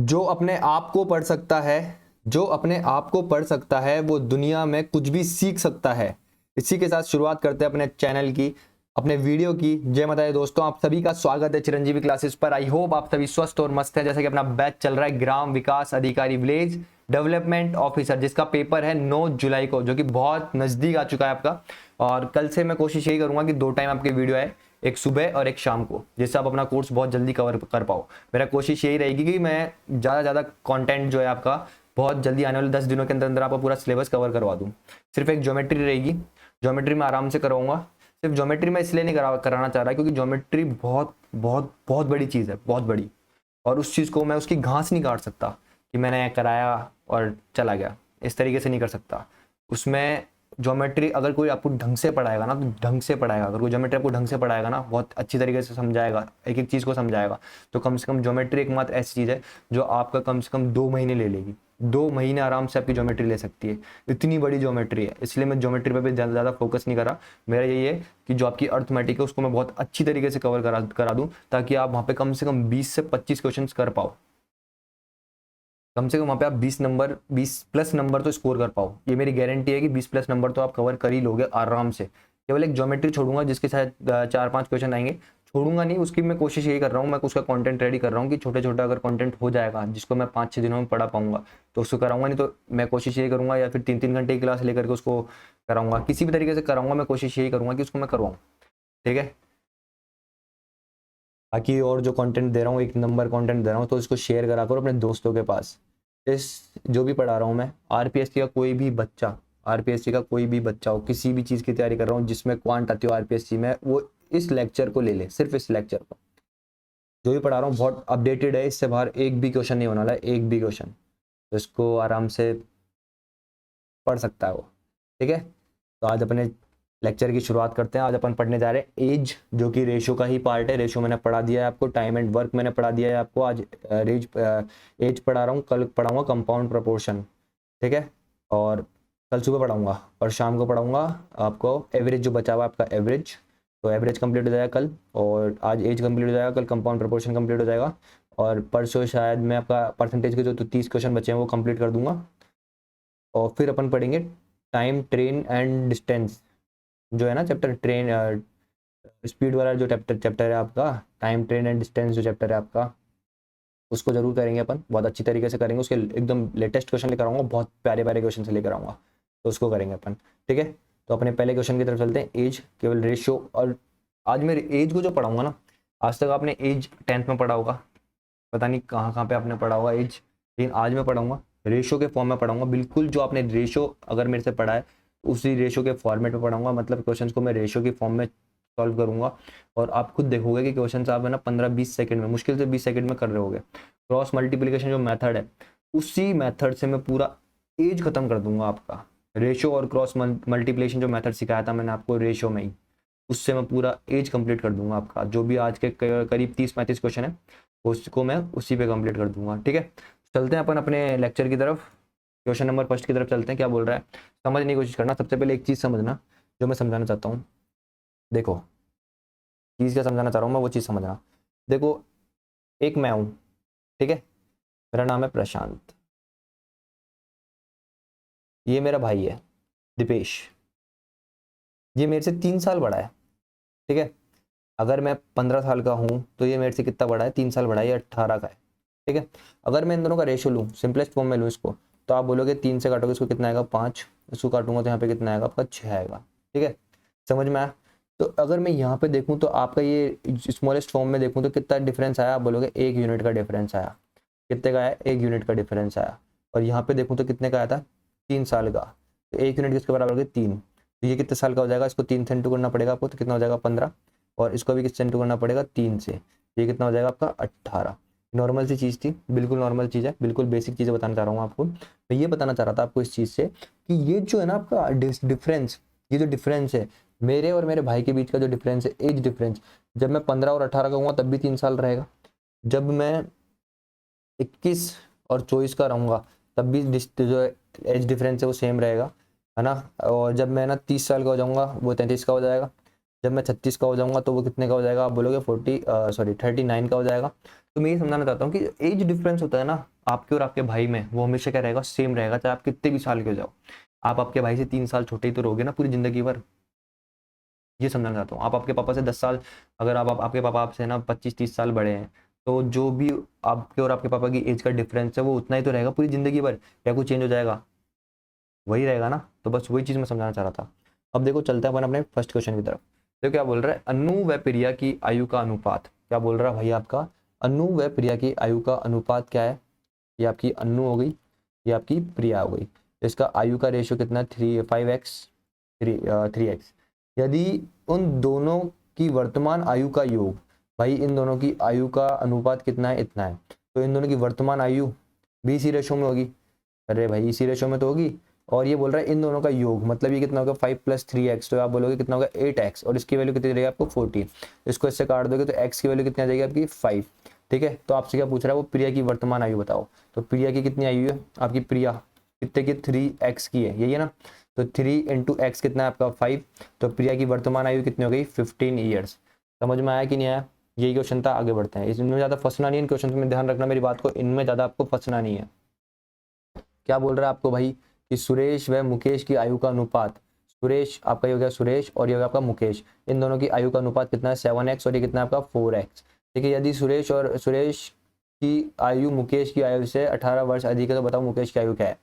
जो अपने आप को पढ़ सकता है, जो अपने आप को पढ़ सकता है वो दुनिया में कुछ भी सीख सकता है। इसी के साथ शुरुआत करते हैं अपने चैनल की, अपने वीडियो की। जय माता दी दोस्तों, आप सभी का स्वागत है चिरंजीवी क्लासेस पर। आई होप आप सभी स्वस्थ और मस्त हैं। जैसे कि अपना बैच चल रहा है ग्राम विकास अधिकारी विलेज डेवलपमेंट ऑफिसर, जिसका पेपर है 9 जुलाई को, जो कि बहुत नजदीक आ चुका है आपका। और कल से मैं कोशिश यही करूंगा कि 2 टाइम आपके वीडियो आए, एक सुबह और एक शाम को, जिससे आप अपना कोर्स बहुत जल्दी कवर कर पाओ। मेरा कोशिश यही रहेगी कि मैं ज़्यादा कंटेंट जो है आपका बहुत जल्दी आने वाले 10 दिनों के अंदर अंदर आपका पूरा सिलेबस कवर करवा दूँ। सिर्फ एक ज्योमेट्री रहेगी, ज्योमेट्री में आराम से करवाऊंगा। सिर्फ ज्योमेट्री में इसलिए नहीं कराना चाह रहा क्योंकि ज्योमेट्री बहुत बहुत बहुत बड़ी चीज़ है, बहुत बड़ी। और उस चीज़ को मैं उसकी घास नहीं काट सकता कि मैंने कराया और चला गया, इस तरीके से नहीं कर सकता। उसमें ज्योमेट्री अगर कोई आपको ढंग से पढ़ाएगा ना, तो ढंग से पढ़ाएगा। अगर कोई ज्योमेट्री आपको ढंग से पढ़ाएगा ना, बहुत अच्छी तरीके से समझाएगा, एक एक चीज़ को समझाएगा, तो कम से कम ज्योमेट्री एकमात्र ऐसी चीज़ है जो आपका कम से कम 2 महीने ले लेगी। 2 महीने आराम से आपकी ज्योमेट्री ले सकती है, इतनी बड़ी ज्योमेट्री है। इसलिए मैं ज्योमेट्री पे भी ज़्यादा फोकस नहीं कर रहा। मेरा यही है कि जो आपकी अर्थमेटिक है उसको मैं बहुत अच्छी तरीके से कवर करा दूँ, ताकि आप वहाँ पे कम से कम 20 से 25 क्वेश्चन कर पाओ। कम से कम वहाँ पे आप 20 प्लस नंबर तो स्कोर कर पाओ। ये मेरी गारंटी है कि 20 प्लस नंबर तो आप कवर कर ही लोगे आराम से। केवल एक ज्योमेट्री छोड़ूंगा जिसके साथ 4-5 क्वेश्चन आएंगे, छोड़ूंगा नहीं। उसकी मैं कोशिश यही कर रहा हूँ, मैं उसका कंटेंट रेडी कर रहा हूँ कि छोटे छोटे अगर कंटेंट हो जाएगा जिसको मैं 5-6 दिनों में पढ़ा पाऊंगा तो उसको कराऊंगा। नहीं तो मैं कोशिश यही करूंगा, या फिर 3-3 घंटे की क्लास लेकर के उसको कराऊंगा, किसी भी तरीके से कराऊंगा। मैं कोशिश यही करूंगा कि उसको मैं करवाऊँ, ठीक है। बाकी और जो कंटेंट दे रहा हूँ, एक नंबर कंटेंट दे रहा हूँ, तो इसको शेयर करा करो अपने दोस्तों के पास। इस जो भी पढ़ा रहा हूँ मैं, आरपीएससी का कोई भी बच्चा, आरपीएससी का कोई भी बच्चा हो, किसी भी चीज़ की तैयारी कर रहा हूँ जिसमें क्वांट आती हो आरपीएससी में, वो इस लेक्चर को ले ले, सिर्फ इस लेक्चर को। जो भी पढ़ा रहा हूँ बहुत अपडेटेड है, इससे बाहर एक भी क्वेश्चन नहीं होने वाला है, एक भी क्वेश्चन। तो इसको आराम से पढ़ सकता है वो, ठीक है। तो आज अपने लेक्चर की शुरुआत करते हैं। आज अपन पढ़ने जा रहे हैं एज, जो कि रेशो का ही पार्ट है। रेशो मैंने पढ़ा दिया है आपको, टाइम एंड वर्क मैंने पढ़ा दिया है आपको। आज एज पढ़ा रहा हूँ, कल पढ़ाऊंगा कंपाउंड प्रोपोर्शन, ठीक है। और कल सुबह पढ़ाऊंगा और शाम को पढ़ाऊंगा आपको एवरेज, जो बचा हुआ आपका एवरेज। तो एवरेज कंप्लीट हो जाएगा कल, और आज एज कंप्लीट हो जाएगा, कल कंपाउंड प्रोपोर्शन कंप्लीट हो जाएगा। और परसों शायद मैं आपका परसेंटेज के जो 30 क्वेश्चन बचे हैं वो कंप्लीट कर दूंगा। और फिर अपन पढ़ेंगे टाइम, ट्रेन एंड डिस्टेंस, जो है ना चैप्टर, ट्रेन स्पीड वाला जो चैप्टर है आपका, टाइम, ट्रेन एंड डिस्टेंस जो चैप्टर है आपका, उसको जरूर करेंगे अपन, बहुत अच्छी तरीके से करेंगे। उसके एकदम लेटेस्ट क्वेश्चन लेकर आऊँगा, बहुत प्यारे प्यारे क्वेश्चन से लेकर आऊँगा, तो उसको करेंगे अपन, ठीक है। तो अपने पहले क्वेश्चन की तरफ चलते हैं, एज केवल रेशियो। और आज मेरे एज को जो पढ़ाऊंगा ना, आज तक आपने एज 10th में पढ़ा होगा, पता नहीं कहाँ कहाँ पे आपने पढ़ा होगा एज, लेकिन आज मैं पढ़ाऊंगा रेशो के फॉर्म में पढ़ाऊंगा। बिल्कुल जो आपने रेशो अगर मेरे से पढ़ा है उसी रेशो के फॉर्मेट में पढ़ाऊंगा, मतलब क्वेश्चंस को मैं रेशो की फॉर्म में सॉल्व करूंगा। और आप खुद देखोगे कि क्वेश्चन आप है ना 15-20 सेकंड में, मुश्किल से 20 सेकंड में कर रहे होगे। क्रॉस मल्टीप्लिकेशन जो मेथड है, उसी मेथड से मैं पूरा एज खत्म कर दूंगा आपका। रेशो और क्रॉस मल्टीप्लिकेशन जो मेथड सिखाया था मैंने आपको रेशो में ही, उससे मैं पूरा एज कंप्लीट कर दूंगा आपका। जो भी आज के करीब 30-35 क्वेश्चन है उसको मैं उसी पे कंप्लीट कर दूंगा, ठीक है। चलते हैं अपन अपने लेक्चर की तरफ, क्वेश्चन नंबर फर्स्ट की तरफ चलते हैं। क्या बोल रहा है समझने की कोशिश करना। सबसे पहले एक चीज़ समझना जो मैं समझाना चाहता हूँ। देखो चीज़ क्या समझाना चाह रहा हूँ मैं, वो चीज़ समझना। देखो एक मैं हूँ, ठीक है, मेरा नाम है प्रशांत, ये मेरा भाई है दीपेश, ये मेरे से 3 साल बड़ा है, ठीक है। अगर मैं 15 साल का हूँ तो ये मेरे से कितना बड़ा है, 3 साल बड़ा है, ये 18 का है, ठीक है। अगर मैं इन दोनों का रेशो लूँ, सिंपलेस्ट फॉर्म में लूँ इसको, तो आप बोलोगे 3 से काटोगे इसको कितना आएगा 5, इसको काटूंगा तो यहाँ पे कितना आएगा आपका 6 आएगा, ठीक है। समझ में आया। तो अगर मैं यहाँ पे देखूँ तो आपका ये स्मॉलेस्ट फॉर्म में देखूँ तो कितना डिफरेंस आया, आप बोलोगे 1 यूनिट का डिफरेंस आया। कितने का आया, 1 यूनिट का डिफरेंस आया। और यहाँ पे देखूँ तो कितने का आया था, 3 साल का। तो 1 यूनिट किसके बराबर हो गया 3, तो ये कितने साल का हो जाएगा, इसको 3 से इंटू करना पड़ेगा आपको, तो कितना हो जाएगा 15। और इसको भी किससे इंटू करना पड़ेगा 3 से, ये कितना हो जाएगा आपका 18। नॉर्मल सी चीज़ थी, बिल्कुल नॉर्मल चीज़ है, बिल्कुल बेसिक चीज़ें बताना चाह रहा हूँ आपको। मैं ये बताना चाह रहा था आपको इस चीज़ से कि ये जो है ना आपका डिफरेंस, ये जो डिफरेंस है मेरे और मेरे भाई के बीच का जो डिफरेंस है, एज डिफरेंस, जब मैं 15 और 18 का हूँ तब भी 3 साल रहेगा, जब मैं 21 और 24 का रहूँगा तब भी जो एज डिफरेंस है वो सेम रहेगा, है ना। और जब मैं ना 30 साल का हो जाऊँगा वो 33 का हो जाएगा। जब मैं 36 का हो जाऊंगा तो वो कितने का हो जाएगा, आप बोलोगे 39 का हो जाएगा। तो मैं ये समझाना चाहता हूँ कि एज डिफरेंस होता है ना आपके और आपके भाई में, वो हमेशा क्या रहेगा, सेम रहेगा, चाहे आप कितने भी साल के हो जाओ। आप आपके भाई से 3 साल छोटे ही तो रहोगे ना पूरी जिंदगी भर। ये समझना चाहता हूँ। आप आपके पापा से 10 साल, अगर आपके पापा आपसे ना 25-30 साल बड़े हैं, तो जो भी आपके और आपके पापा की एज का डिफरेंस है वो उतना ही तो रहेगा पूरी जिंदगी भर, या कुछ चेंज हो जाएगा? वही रहेगा ना। तो बस वही चीज मैं समझाना चाह रहा था। अब देखो चलते हैं अपन अपने फर्स्ट क्वेश्चन की तरफ। तो क्या बोल रहा है, अनु व प्रिया की आयु का अनुपात। क्या बोल रहा है भाई आपका, अनु व प्रिया की आयु का अनुपात क्या है? ये आपकी अनु हो गई, ये आपकी प्रिया हो गई। तो इसका आयु का रेशियो कितना है, 5x, 3x। यदि उन दोनों की वर्तमान आयु का योग, भाई इन दोनों की आयु का अनुपात कितना है, इतना है, तो इन दोनों की वर्तमान आयु भी इसी रेशो में होगी। अरे भाई इसी रेशो में तो होगी। और ये बोल रहा है इन दोनों का योग, मतलब ये कितना होगा, 5 + 3x, तो आप बोलोगे कितना होगा, 8x, और इसकी वैल्यू कितनी रहेगी आपको, 14। इसको इससे काट दोगे तो x की वैल्यू कितनी आ जाएगी आपकी, 5। ठीक है, तो आपसे क्या पूछ रहा है, वो प्रिया की वर्तमान आयु बताओ। तो प्रिया की कितनी आयु है आपकी, प्रिया कितने की, 3x की है, यही है ना। तो 3 × x कितना है आपका, 5। तो प्रिया की वर्तमान आयु कितनी हो गई, 15 ईयर्स। समझ में आया कि नहीं आया? यही क्वेश्चन था, आगे बढ़ते हैं। इसमें ज़्यादा फंसना नहीं है, इन क्वेश्चन में ध्यान रखना मेरी बात को, इनमें ज़्यादा आपको फंसना नहीं है। क्या बोल रहा है आपको भाई कि सुरेश व मुकेश की आयु का अनुपात, सुरेश आपका ये हो गया सुरेश, और ये हो गया आपका मुकेश, इन दोनों की आयु का अनुपात कितना है, 7x, और ये कितना है आपका 4x। ठीक है, यदि सुरेश की आयु मुकेश की आयु से 18 वर्ष अधिक है, तो बताओ मुकेश की आयु क्या है।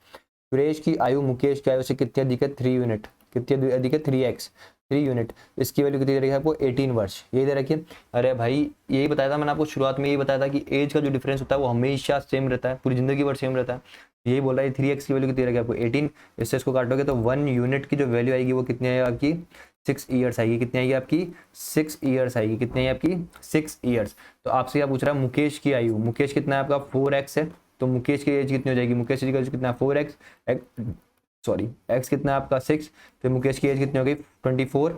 सुरेश की आयु मुकेश की आयु से कितनी अधिक है, 3 यूनिट। कितनी अधिक है, 3x, 3 यूनिट। इसकी वैल्यू कितनी दे रखी है आपको, 18 वर्ष, यही दे रखिए। अरे भाई यही बताया था मैंने आपको शुरुआत में, यही बताया था कि एज का जो डिफरेंस होता है वो हमेशा सेम रहता है, पूरी जिंदगी भर सेम रहता है। यही बोल रहा है, 3x की वैल्यू कितनी रहेगी आपको, 18। इससे इसको काटोगे तो 1 यूनिट की जो वैल्यू आएगी वो कितनी आएगी आपकी, 6 ईयर्स आएगी। कितनी आएगी आपकी, 6 ईयर्स आएगी। कितनी है आपकी, 6 ईयर्स। तो आपसे क्या पूछ रहा है, मुकेश की आयु, मुकेश कितना है आपका, 4x है। तो मुकेश की एज कितनी हो जाएगी, मुकेश की एज कितना है, 4x, सॉरी x कितना है आपका, 6। फिर मुकेश की एज कितनी हो गई, 24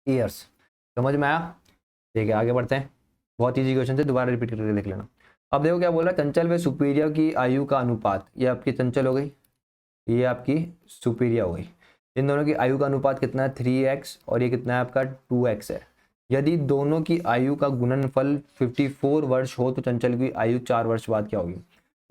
ईयर्स। समझ में आया? ठीक है, आगे बढ़ते हैं। बहुत ईजी क्वेश्चन है, दोबारा रिपीट करके देख लेना। अब देखो क्या बोल रहा है, चंचल व सुपीरिया की आयु का अनुपात। ये आपकी चंचल हो गई, ये आपकी सुपीरिया हो गई। इन दोनों की आयु का अनुपात कितना है, 3x, और ये कितना है आपका 2x है। यदि दोनों की आयु का गुणनफल 54 वर्ष हो तो चंचल की आयु 4 वर्ष बाद क्या होगी।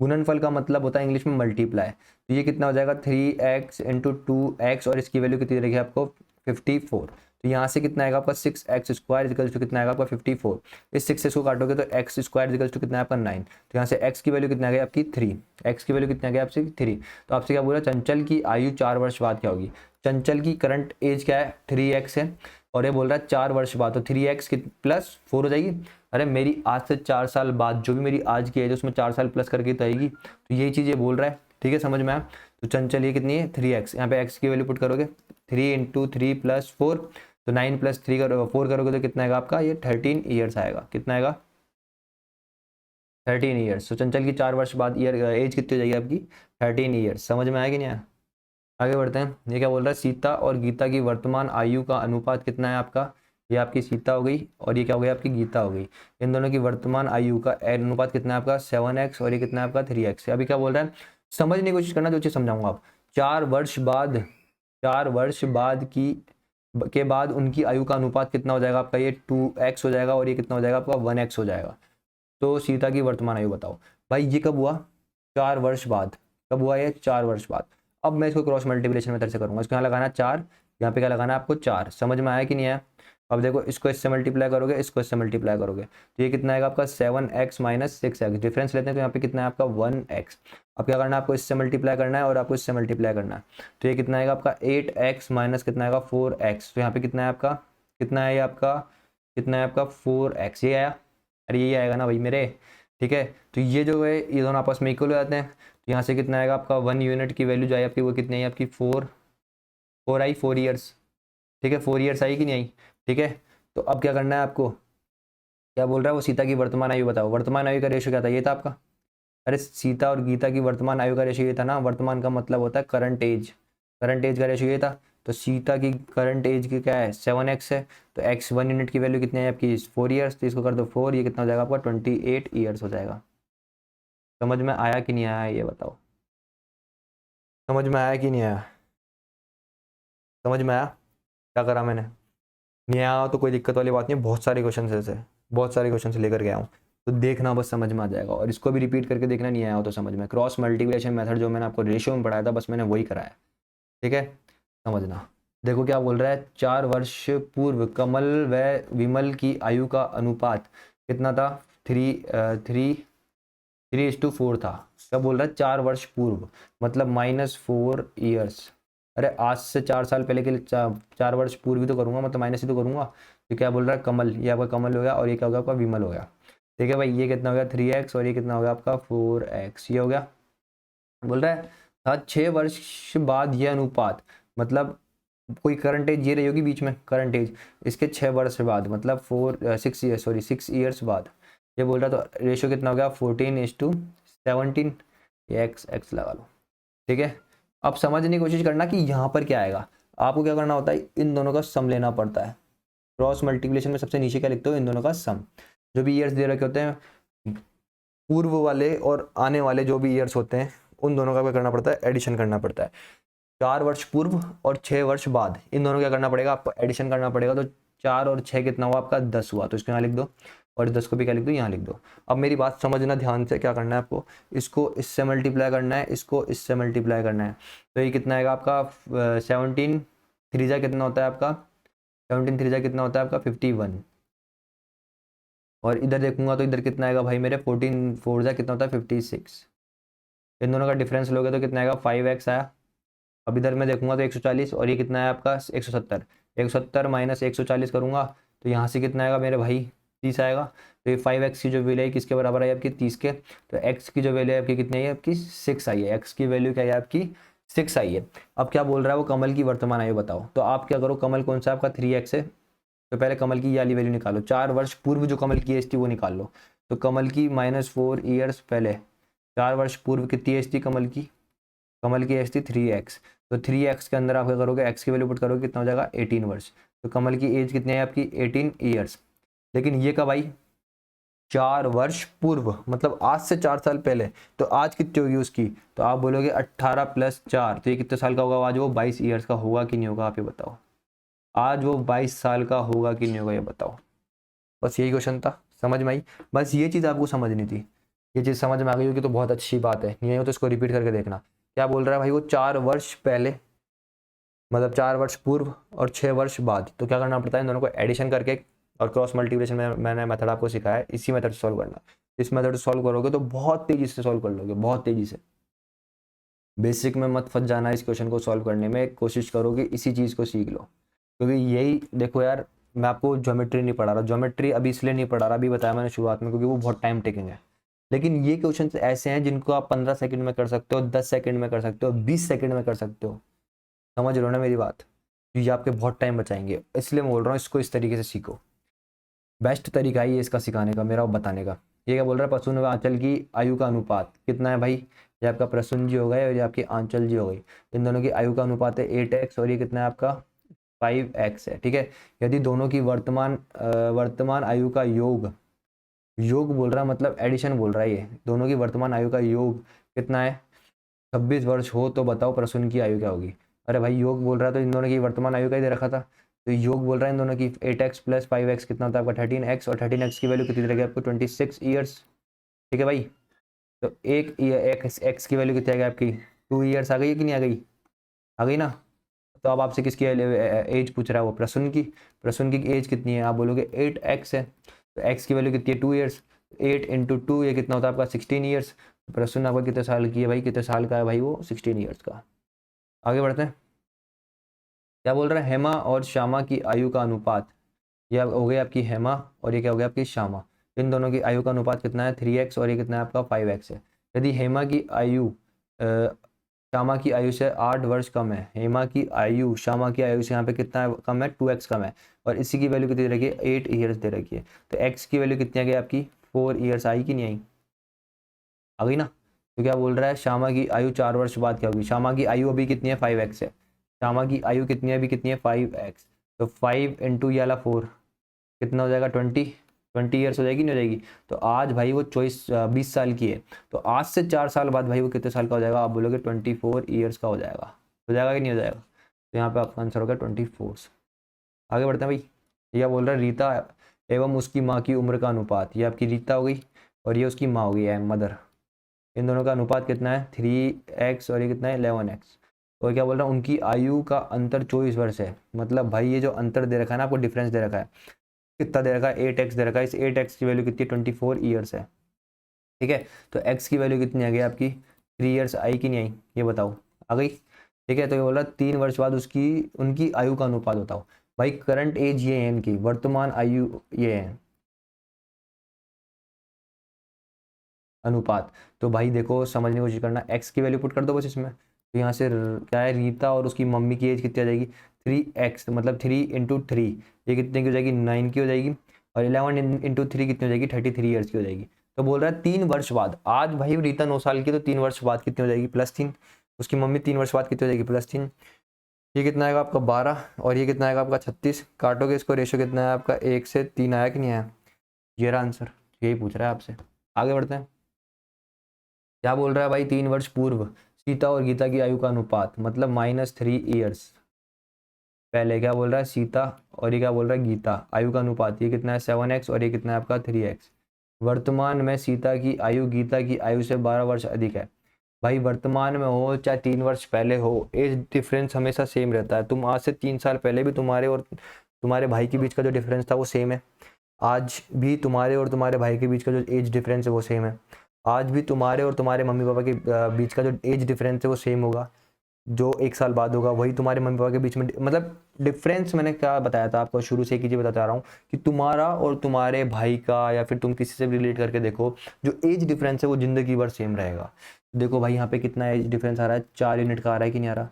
गुणनफल का मतलब होता है इंग्लिश में मल्टीप्लाई। तो ये कितना हो जाएगा, 3x × 2x, और इसकी वैल्यू कितनी रहेगी आपको, 54। तो यहाँ से कितना आएगा आपका, 6x² इक्वल्स टू कितना आएगा आपका, 54। इस 6 से इसको काटोगे तो x² इक्वल्स टू कितना है आपका, 9। तो यहाँ से x की वैल्यू कितना आ गई आपकी, 3। x की वैल्यू कितना आ गई आपसे, 3। तो आपसे क्या बोला, चंचल की आयु 4 वर्ष बाद क्या होगी। चंचल की करंट एज क्या है, 3x है, और ये बोल रहा है 4 वर्ष बाद, तो 3x की प्लस 4 हो जाएगी। अरे मेरी आज से 4 साल बाद जो भी मेरी आज की एज है उसमें 4 साल प्लस करके तो आएगी। तो यही चीज़ ये बोल रहा है। ठीक है, समझ में आया? तो चंचल ये कितनी है, 3x। यहाँ पे x की वैल्यू पुट करोगे, 3 × 3 + 4, तो 9 + 3 करो, 4 करोगे तो कितना आएगा आपका, ये 13 ईयर्स आएगा। कितना आएगा, 13 ईयर्स। तो चंचल की 4 वर्ष बाद ईयर एज कितनी हो जाएगी आपकी, 13 ईयर्स। समझ में आया कि नहीं आया? आगे बढ़ते हैं। ये क्या बोल रहा है, सीता और गीता की वर्तमान आयु का अनुपात कितना है आपका। ये आपकी सीता हो गई, और ये क्या हो गई आपकी गीता हो गई। इन दोनों की वर्तमान आयु का अनुपात कितना है आपका, 7x, और ये कितना है आपका, 3x। अभी क्या बोल रहा है, समझने की कोशिश करना, जो चीज़ समझाऊंगा आप। 4 वर्ष बाद, 4 वर्ष बाद की के बाद उनकी आयु का अनुपात कितना हो जाएगा आपका, ये 2x हो जाएगा, और ये कितना हो जाएगा आपका, 1x हो जाएगा। तो सीता की वर्तमान आयु बताओ। भाई ये कब हुआ, 4 वर्ष बाद। कब हुआ ये, 4 वर्ष बाद। अब मैं इसको क्रॉस मल्टीप्लिकेशन मेथड से करूंगा। इसको यहाँ लगाना 4, यहाँ पे क्या लगाना है आपको, 4। समझ में आया कि नहीं आया? अब देखो, इसको इससे मल्टीप्लाई करोगे, इसको इससे मल्टीप्लाई करोगे, तो ये कितना आएगा आपका, 7x - 6x। डिफरेंस लेते हैं तो यहाँ पे कितना है आपका, 1x। अब क्या करना है आपको, इससे मल्टीप्लाई करना है और आपको इससे मल्टीप्लाई करना है। तो ये कितना आएगा आपका, 8x माइनस कितना आएगा, 4x। तो यहाँ पे कितना है आपका, कितना है ये आपका, कितना है आपका, 4x। ये आया, अरे यही आएगा ना भाई मेरे। ठीक है, तो ये जो है ये दोनों आपस में इक्वल हो जाते हैं। तो यहाँ से कितना आएगा आपका, 1 यूनिट की वैल्यू जो आई आपकी, वो कितनी आई आपकी, 4 आई, 4 ईयर्स। ठीक है, 4 ईयर्स आई कि नहीं आई। ठीक है, तो अब क्या करना है आपको, क्या बोल रहा है वो, सीता की वर्तमान आयु बताओ। वर्तमान आयु का रेशियो क्या था, ये था आपका। अरे सीता और गीता की वर्तमान आयु का रेशियो ये था ना, वर्तमान का मतलब होता है करंट एज। करंट एज का रेशियो ये था। तो सीता की करंट एज की क्या है, 7x है। तो x 1 यूनिट की वैल्यू कितनी है आपकी, 4 ईयर्स। तो इसको कर दो 4, ये कितना हो जाएगा आपका, 28 ईयर्स हो जाएगा। समझ में आया कि नहीं आया, ये बताओ। समझ में आया कि नहीं आया? समझ में आया क्या करा मैंने? नहीं आया तो कोई दिक्कत वाली बात नहीं, बहुत सारे क्वेश्चन ऐसे, बहुत सारे क्वेश्चन लेकर गया हूँ, तो देखना बस समझ में आ जाएगा। और इसको भी रिपीट करके देखना, नहीं आया हो तो समझ में। क्रॉस मल्टीप्लिकेशन मेथड जो मैंने आपको रेशियो में पढ़ाया था, बस मैंने वही कराया, ठीक है, समझना। देखो क्या बोल रहा है, 4 वर्ष पूर्व कमल व विमल की आयु का अनुपात कितना था, 3:4 था। क्या बोल रहा है, 4 वर्ष पूर्व, मतलब -4 ईयर्स। अरे आज से 4 साल पहले के लिए 4 वर्ष पूर्व ही तो करूंगा, मतलब माइनस ही तो करूंगा। तो क्या बोल रहा है, कमल, ये आपका कमल हो गया, और ये क्या हो गया आपका विमल हो गया। ठीक है भाई, ये कितना हो गया 3x, और ये कितना हो गया आपका 4x, ये हो गया। बोल रहा है था 6 वर्ष बाद ये अनुपात, मतलब कोई करंट एज ये रही होगी बीच में, करंट एज, इसके 6 वर्ष बाद, मतलब 6 ईयर्स बाद। ये बोल रहा तो रेशियो कितना हो गया 14:17, एक्स एक्स लगा लो। ठीक है, अब समझने की कोशिश करना कि यहाँ पर क्या आएगा। आपको क्या करना होता है, इन दोनों का सम लेना पड़ता है। क्रॉस मल्टीप्लिकेशन में सबसे नीचे क्या लिखते हो, इन दोनों का सम। जो भी ईयर्स दे रखे होते हैं, पूर्व वाले और आने वाले जो भी ईयर्स होते हैं, उन दोनों का क्या करना पड़ता है, एडिशन करना पड़ता है। 4 वर्ष पूर्व और 6 वर्ष बाद, इन दोनों क्या करना पड़ेगा, आपको एडिशन करना पड़ेगा। तो 4 और 6 कितना हुआ आपका 10 हुआ, तो इसको यहाँ लिख दो, और 10 को भी क्या लिख दो, यहाँ लिख दो। अब मेरी बात समझना ध्यान से, क्या करना है आपको, इसको इससे मल्टीप्लाई करना है, इसको इससे मल्टीप्लाई करना है। तो ये कितना आएगा आपका 17 3 कितना होता है आपका, 17 3 कितना होता है आपका 51। और इधर देखूंगा तो इधर कितना आएगा भाई मेरे, 14 4 कितना होता है 56। इन दोनों का डिफरेंस लोगे तो कितना आएगा 5x आया। अब इधर मैं देखूंगा तो 140, और ये कितना है आपका 170। 170 माइनस 140 करूंगा तो यहाँ से कितना आएगा मेरे भाई 30 आएगा। तो ये 5x की जो वैल्यू है किसके बराबर है आपकी 30 के। तो x की जो वैल्यू है आपकी कितनी है आपकी 6 आई है, x की वैल्यू क्या है आपकी 6 आई है। अब क्या बोल रहा है वो, कमल की वर्तमान आयु बताओ। तो आप क्या करो, कमल कौन सा आपका 3x है, तो पहले कमल की ये वाली वैल्यू निकालो। 4 वर्ष पूर्व जो कमल की एज थी वो निकाल लो। तो कमल की -4 ईयर्स पहले, 4 वर्ष पूर्व कितनी एज थी कमल की, कमल की एज थी 3x। तो 3x के अंदर आप क्या करोगे, x की वैल्यू पुट करोगे, कितना हो जाएगा 18 वर्ष। तो कमल की एज कितनी है आपकी 18 ईयर्स। लेकिन ये कब आई, 4 वर्ष पूर्व, मतलब आज से 4 साल पहले। तो आज कितनी होगी उसकी, तो आप बोलोगे 18 + 4, तो ये कितने साल का होगा आज, वो 22 ईयर्स का होगा कि नहीं होगा, आप ये बताओ। आज वो 22 साल का होगा कि नहीं होगा, ये बताओ। बस यही क्वेश्चन था, समझ में आई। बस ये चीज़ आपको समझनी थी। ये चीज़ समझ में आ गई होगी तो बहुत अच्छी बात है, नहीं हो तो इसको रिपीट करके देखना। क्या बोल रहा है भाई वो, 4 वर्ष पहले, मतलब 4 वर्ष पूर्व और 6 वर्ष बाद। तो क्या करना पड़ता है, इन दोनों को एडिशन करके, और क्रॉस मल्टीप्लिकेशन में मैंने मेथड आपको सिखाया है, इसी मेथड से सॉल्व करना। इस मेथड से सॉल्व करोगे तो बहुत तेजी से सॉल्व कर लोगे, बहुत तेजी से। बेसिक में मत फंस जाना, इस क्वेश्चन को सॉल्व करने में कोशिश करो कि इसी चीज़ को सीख लो। क्योंकि यही देखो यार, मैं आपको ज्योमेट्री नहीं पढ़ा रहा, ज्योमेट्री अभी इसलिए नहीं पढ़ा रहा, अभी बताया मैंने शुरुआत में, क्योंकि वो बहुत टाइम टेकिंग है। लेकिन ये क्वेश्चन ऐसे हैं जिनको आप 15 सेकंड में कर सकते हो, 10 सेकंड में कर सकते हो, 20 सेकंड में कर सकते हो। समझ लो ना मेरी बात, ये आपके बहुत टाइम बचाएंगे, इसलिए मैं बोल रहा हूँ इसको इस तरीके से सीखो। बेस्ट तरीका है ये इसका सिखाने का, मेरा बताने का। ये क्या बोल रहा है, प्रसून व आंचल की आयु का अनुपात कितना है भाई। ये आपका प्रसून जी हो गए और ये आपकी आंचल जी हो गई। इन दोनों की आयु का अनुपात है 8x, और ये कितना है आपका 5x है। ठीक है, यदि दोनों की वर्तमान आयु का योग, योग बोल रहा है मतलब एडिशन बोल रहा है, ये दोनों की वर्तमान आयु का योग कितना है 26 वर्ष हो, तो बताओ प्रसून की आयु क्या होगी। अरे भाई योग बोल रहा है तो इन दोनों की वर्तमान आयु का ही दे रखा था। तो योग बोल रहा है इन दोनों की 8x + 5x कितना होता है आपका 13x, और 13x की वैल्यू कितनी रहेगी आपको 26 ईयर्स। ठीक है भाई, तो एक एक्स की वैल्यू कितनी आ गई आपकी 2 ईयर्स आ गई है कि नहीं आ गई, आ गई ना। तो अब आपसे किसकी एज पूछ रहा है, वो प्रसून की। प्रसून की एज कितनी है, आप बोलोगे 8x है। तो x की वैल्यू कितनी है 2 ईयर्स, 8 × 2 ये कितना होता है आपका 16 ईयर्स। प्रसून आपका कितने साल की है भाई, कितने साल का है भाई वो 16 ईयर्स का। आगे बढ़ते हैं। क्या बोल रहा है, हेमा और श्यामा की आयु का अनुपात। ये हो गई आपकी हेमा, और ये क्या हो गया आपकी श्यामा। इन दोनों की आयु का अनुपात कितना है 3x, और ये कितना है आपका 5x है। यदि हेमा की आयु श्यामा की आयु से 8 वर्ष कम है, हेमा की आयु श्यामा की आयु से यहाँ पे कितना है, कम है 2x कम है, और इसी की वैल्यू कितनी दे रखी है 8 ईयर्स दे रखी है। तो x की वैल्यू कितनी आ गई आपकी 4 ईयर्स, आई कि नहीं आई, आ गई ना। तो क्या बोल रहा है, श्यामा की आयु 4 वर्ष बाद क्या होगी। श्यामा की आयु अभी कितनी है 5x है, श्यामा की आयु कितनी है अभी, कितनी है 5x। तो 5 × ये वाला 4 कितना हो जाएगा 20 ईयर्स हो जाएगी, नहीं हो जाएगी। तो आज भाई वो 20 साल की है, तो आज से 4 साल बाद भाई वो कितने साल का हो जाएगा, आप बोलोगे 24 ईयर्स का हो जाएगा कि नहीं हो जाएगा। तो यहाँ पे आपका आंसर होगा 24। आगे बढ़ते हैं भाई। यह बोल रहा है रीता एवं उसकी माँ की उम्र का अनुपात। ये आपकी रीता हो गई और ये उसकी माँ हो गई है मदर। इन दोनों का अनुपात कितना है 3x और ये कितना है 11x। और क्या बोल रहा है उनकी आयु का अंतर 24 वर्ष है। मतलब भाई ये जो अंतर दे रखा है ना आपको, डिफरेंस दे रखा है, कितना दे रखा है 8x दे रखा है। इस 8x की वैल्यू कितनी 24 ईयर्स है। ठीक है, तो x की वैल्यू कितनी आ गई आपकी 3 ईयर्स, आई कि नहीं आई ये बताओ, आ गई। ठीक है, तो ये बोल रहा 3 वर्ष बाद उसकी उनकी आयु का अनुपात बताओ। भाई करंट एज ये है इनकी, वर्तमान आयु ये है अनुपात। तो भाई देखो समझने की कोशिश करना, एक्स की वैल्यू पुट कर दो बस इसमें। तो यहाँ से क्या है रीता और उसकी मम्मी की एज कितनी आ जाएगी 3x, मतलब 3 × 3 ये कितने की हो जाएगी 9 की हो जाएगी। और 11 × 3 कितनी हो जाएगी 33 ईयर्स की हो जाएगी। तो बोल रहा है 3 वर्ष बाद, आज भाई रीता 9 साल की, तो 3 वर्ष बाद कितनी हो जाएगी +3। उसकी मम्मी 3 वर्ष बाद कितनी हो जाएगी +3। ये कितना आएगा आपका 12 और ये कितना आएगा आपका 36। काटोगे इसको, रेशो कितना है आपका 1 से 3 आया कि नहीं आया, ये रहा आंसर। यही पूछ रहा है आपसे, आगे बढ़ते हैं। क्या बोल रहा है भाई 3 वर्ष पूर्व सीता और गीता की आयु का अनुपात, मतलब -3 ईयर्स पहले। क्या बोल रहा है सीता और ये क्या बोल रहा है गीता, आयु का अनुपात ये कितना है 7x और ये कितना है आपका 3x। वर्तमान में सीता की आयु गीता की आयु से 12 वर्ष अधिक है। भाई वर्तमान में हो चाहे 3 वर्ष पहले हो, एज डिफरेंस हमेशा सेम रहता है। तुम आज से 3 साल पहले भी तुम्हारे और तुम्हारे भाई के बीच का जो डिफरेंस था वो सेम है। आज भी तुम्हारे और तुम्हारे भाई के बीच का जो एज डिफरेंस है वो सेम है। आज भी तुम्हारे और तुम्हारे मम्मी पापा के बीच का जो एज डिफरेंस है वो सेम होगा। जो 1 साल बाद होगा वही तुम्हारे मम्मी पापा के बीच में, मतलब डिफरेंस मैंने क्या बताया था आपको, शुरू से एक ही चीज़ बताता रहा हूँ कि तुम्हारा और तुम्हारे भाई का या फिर तुम किसी से भी रिलेट करके देखो, जो एज डिफरेंस है वो जिंदगी भर सेम रहेगा। देखो भाई यहाँ पे कितना एज डिफरेंस आ रहा है, 4 यूनिट का आ रहा है कि नहीं आ रहा।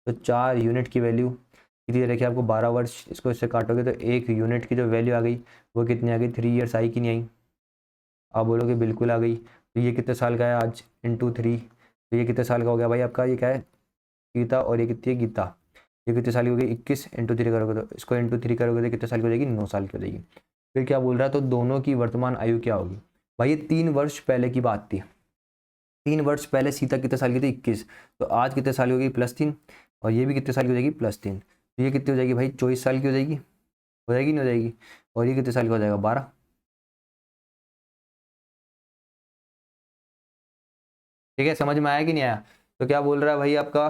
तो 4 यूनिट की वैल्यू कितनी रखी आपको 12 वर्ष, इसको इससे काटोगे तो 1 यूनिट की जो वैल्यू आ गई वो कितनी आ गई 3 ईयर्स, आई कि नहीं आई। आप बोलोगे बिल्कुल आ गई। तो ये कितने साल का है आज ×3, तो ये कितने साल का हो गया भाई आपका, ये क्या है गीता और ये कितनी है गीता, ये कितने साल की हो गई 21 × 3 करोगे तो इसको ×3 करोगे तो कितने साल की हो जाएगी 9 साल की हो जाएगी। फिर क्या बोल रहा है तो दोनों की वर्तमान आयु क्या होगी। भाई ये 3 वर्ष पहले की बात थी, 3 वर्ष पहले सीता कितने साल की थी 21, तो आज कितने साल की होगी +3, और ये भी कितने साल की हो जाएगी +3, तो ये कितनी हो जाएगी भाई 24 साल की हो जाएगी नहीं हो जाएगी। और ये कितने साल का हो जाएगा 12। ठीक है, समझ में आया कि नहीं आया। तो क्या बोल रहा है भाई आपका,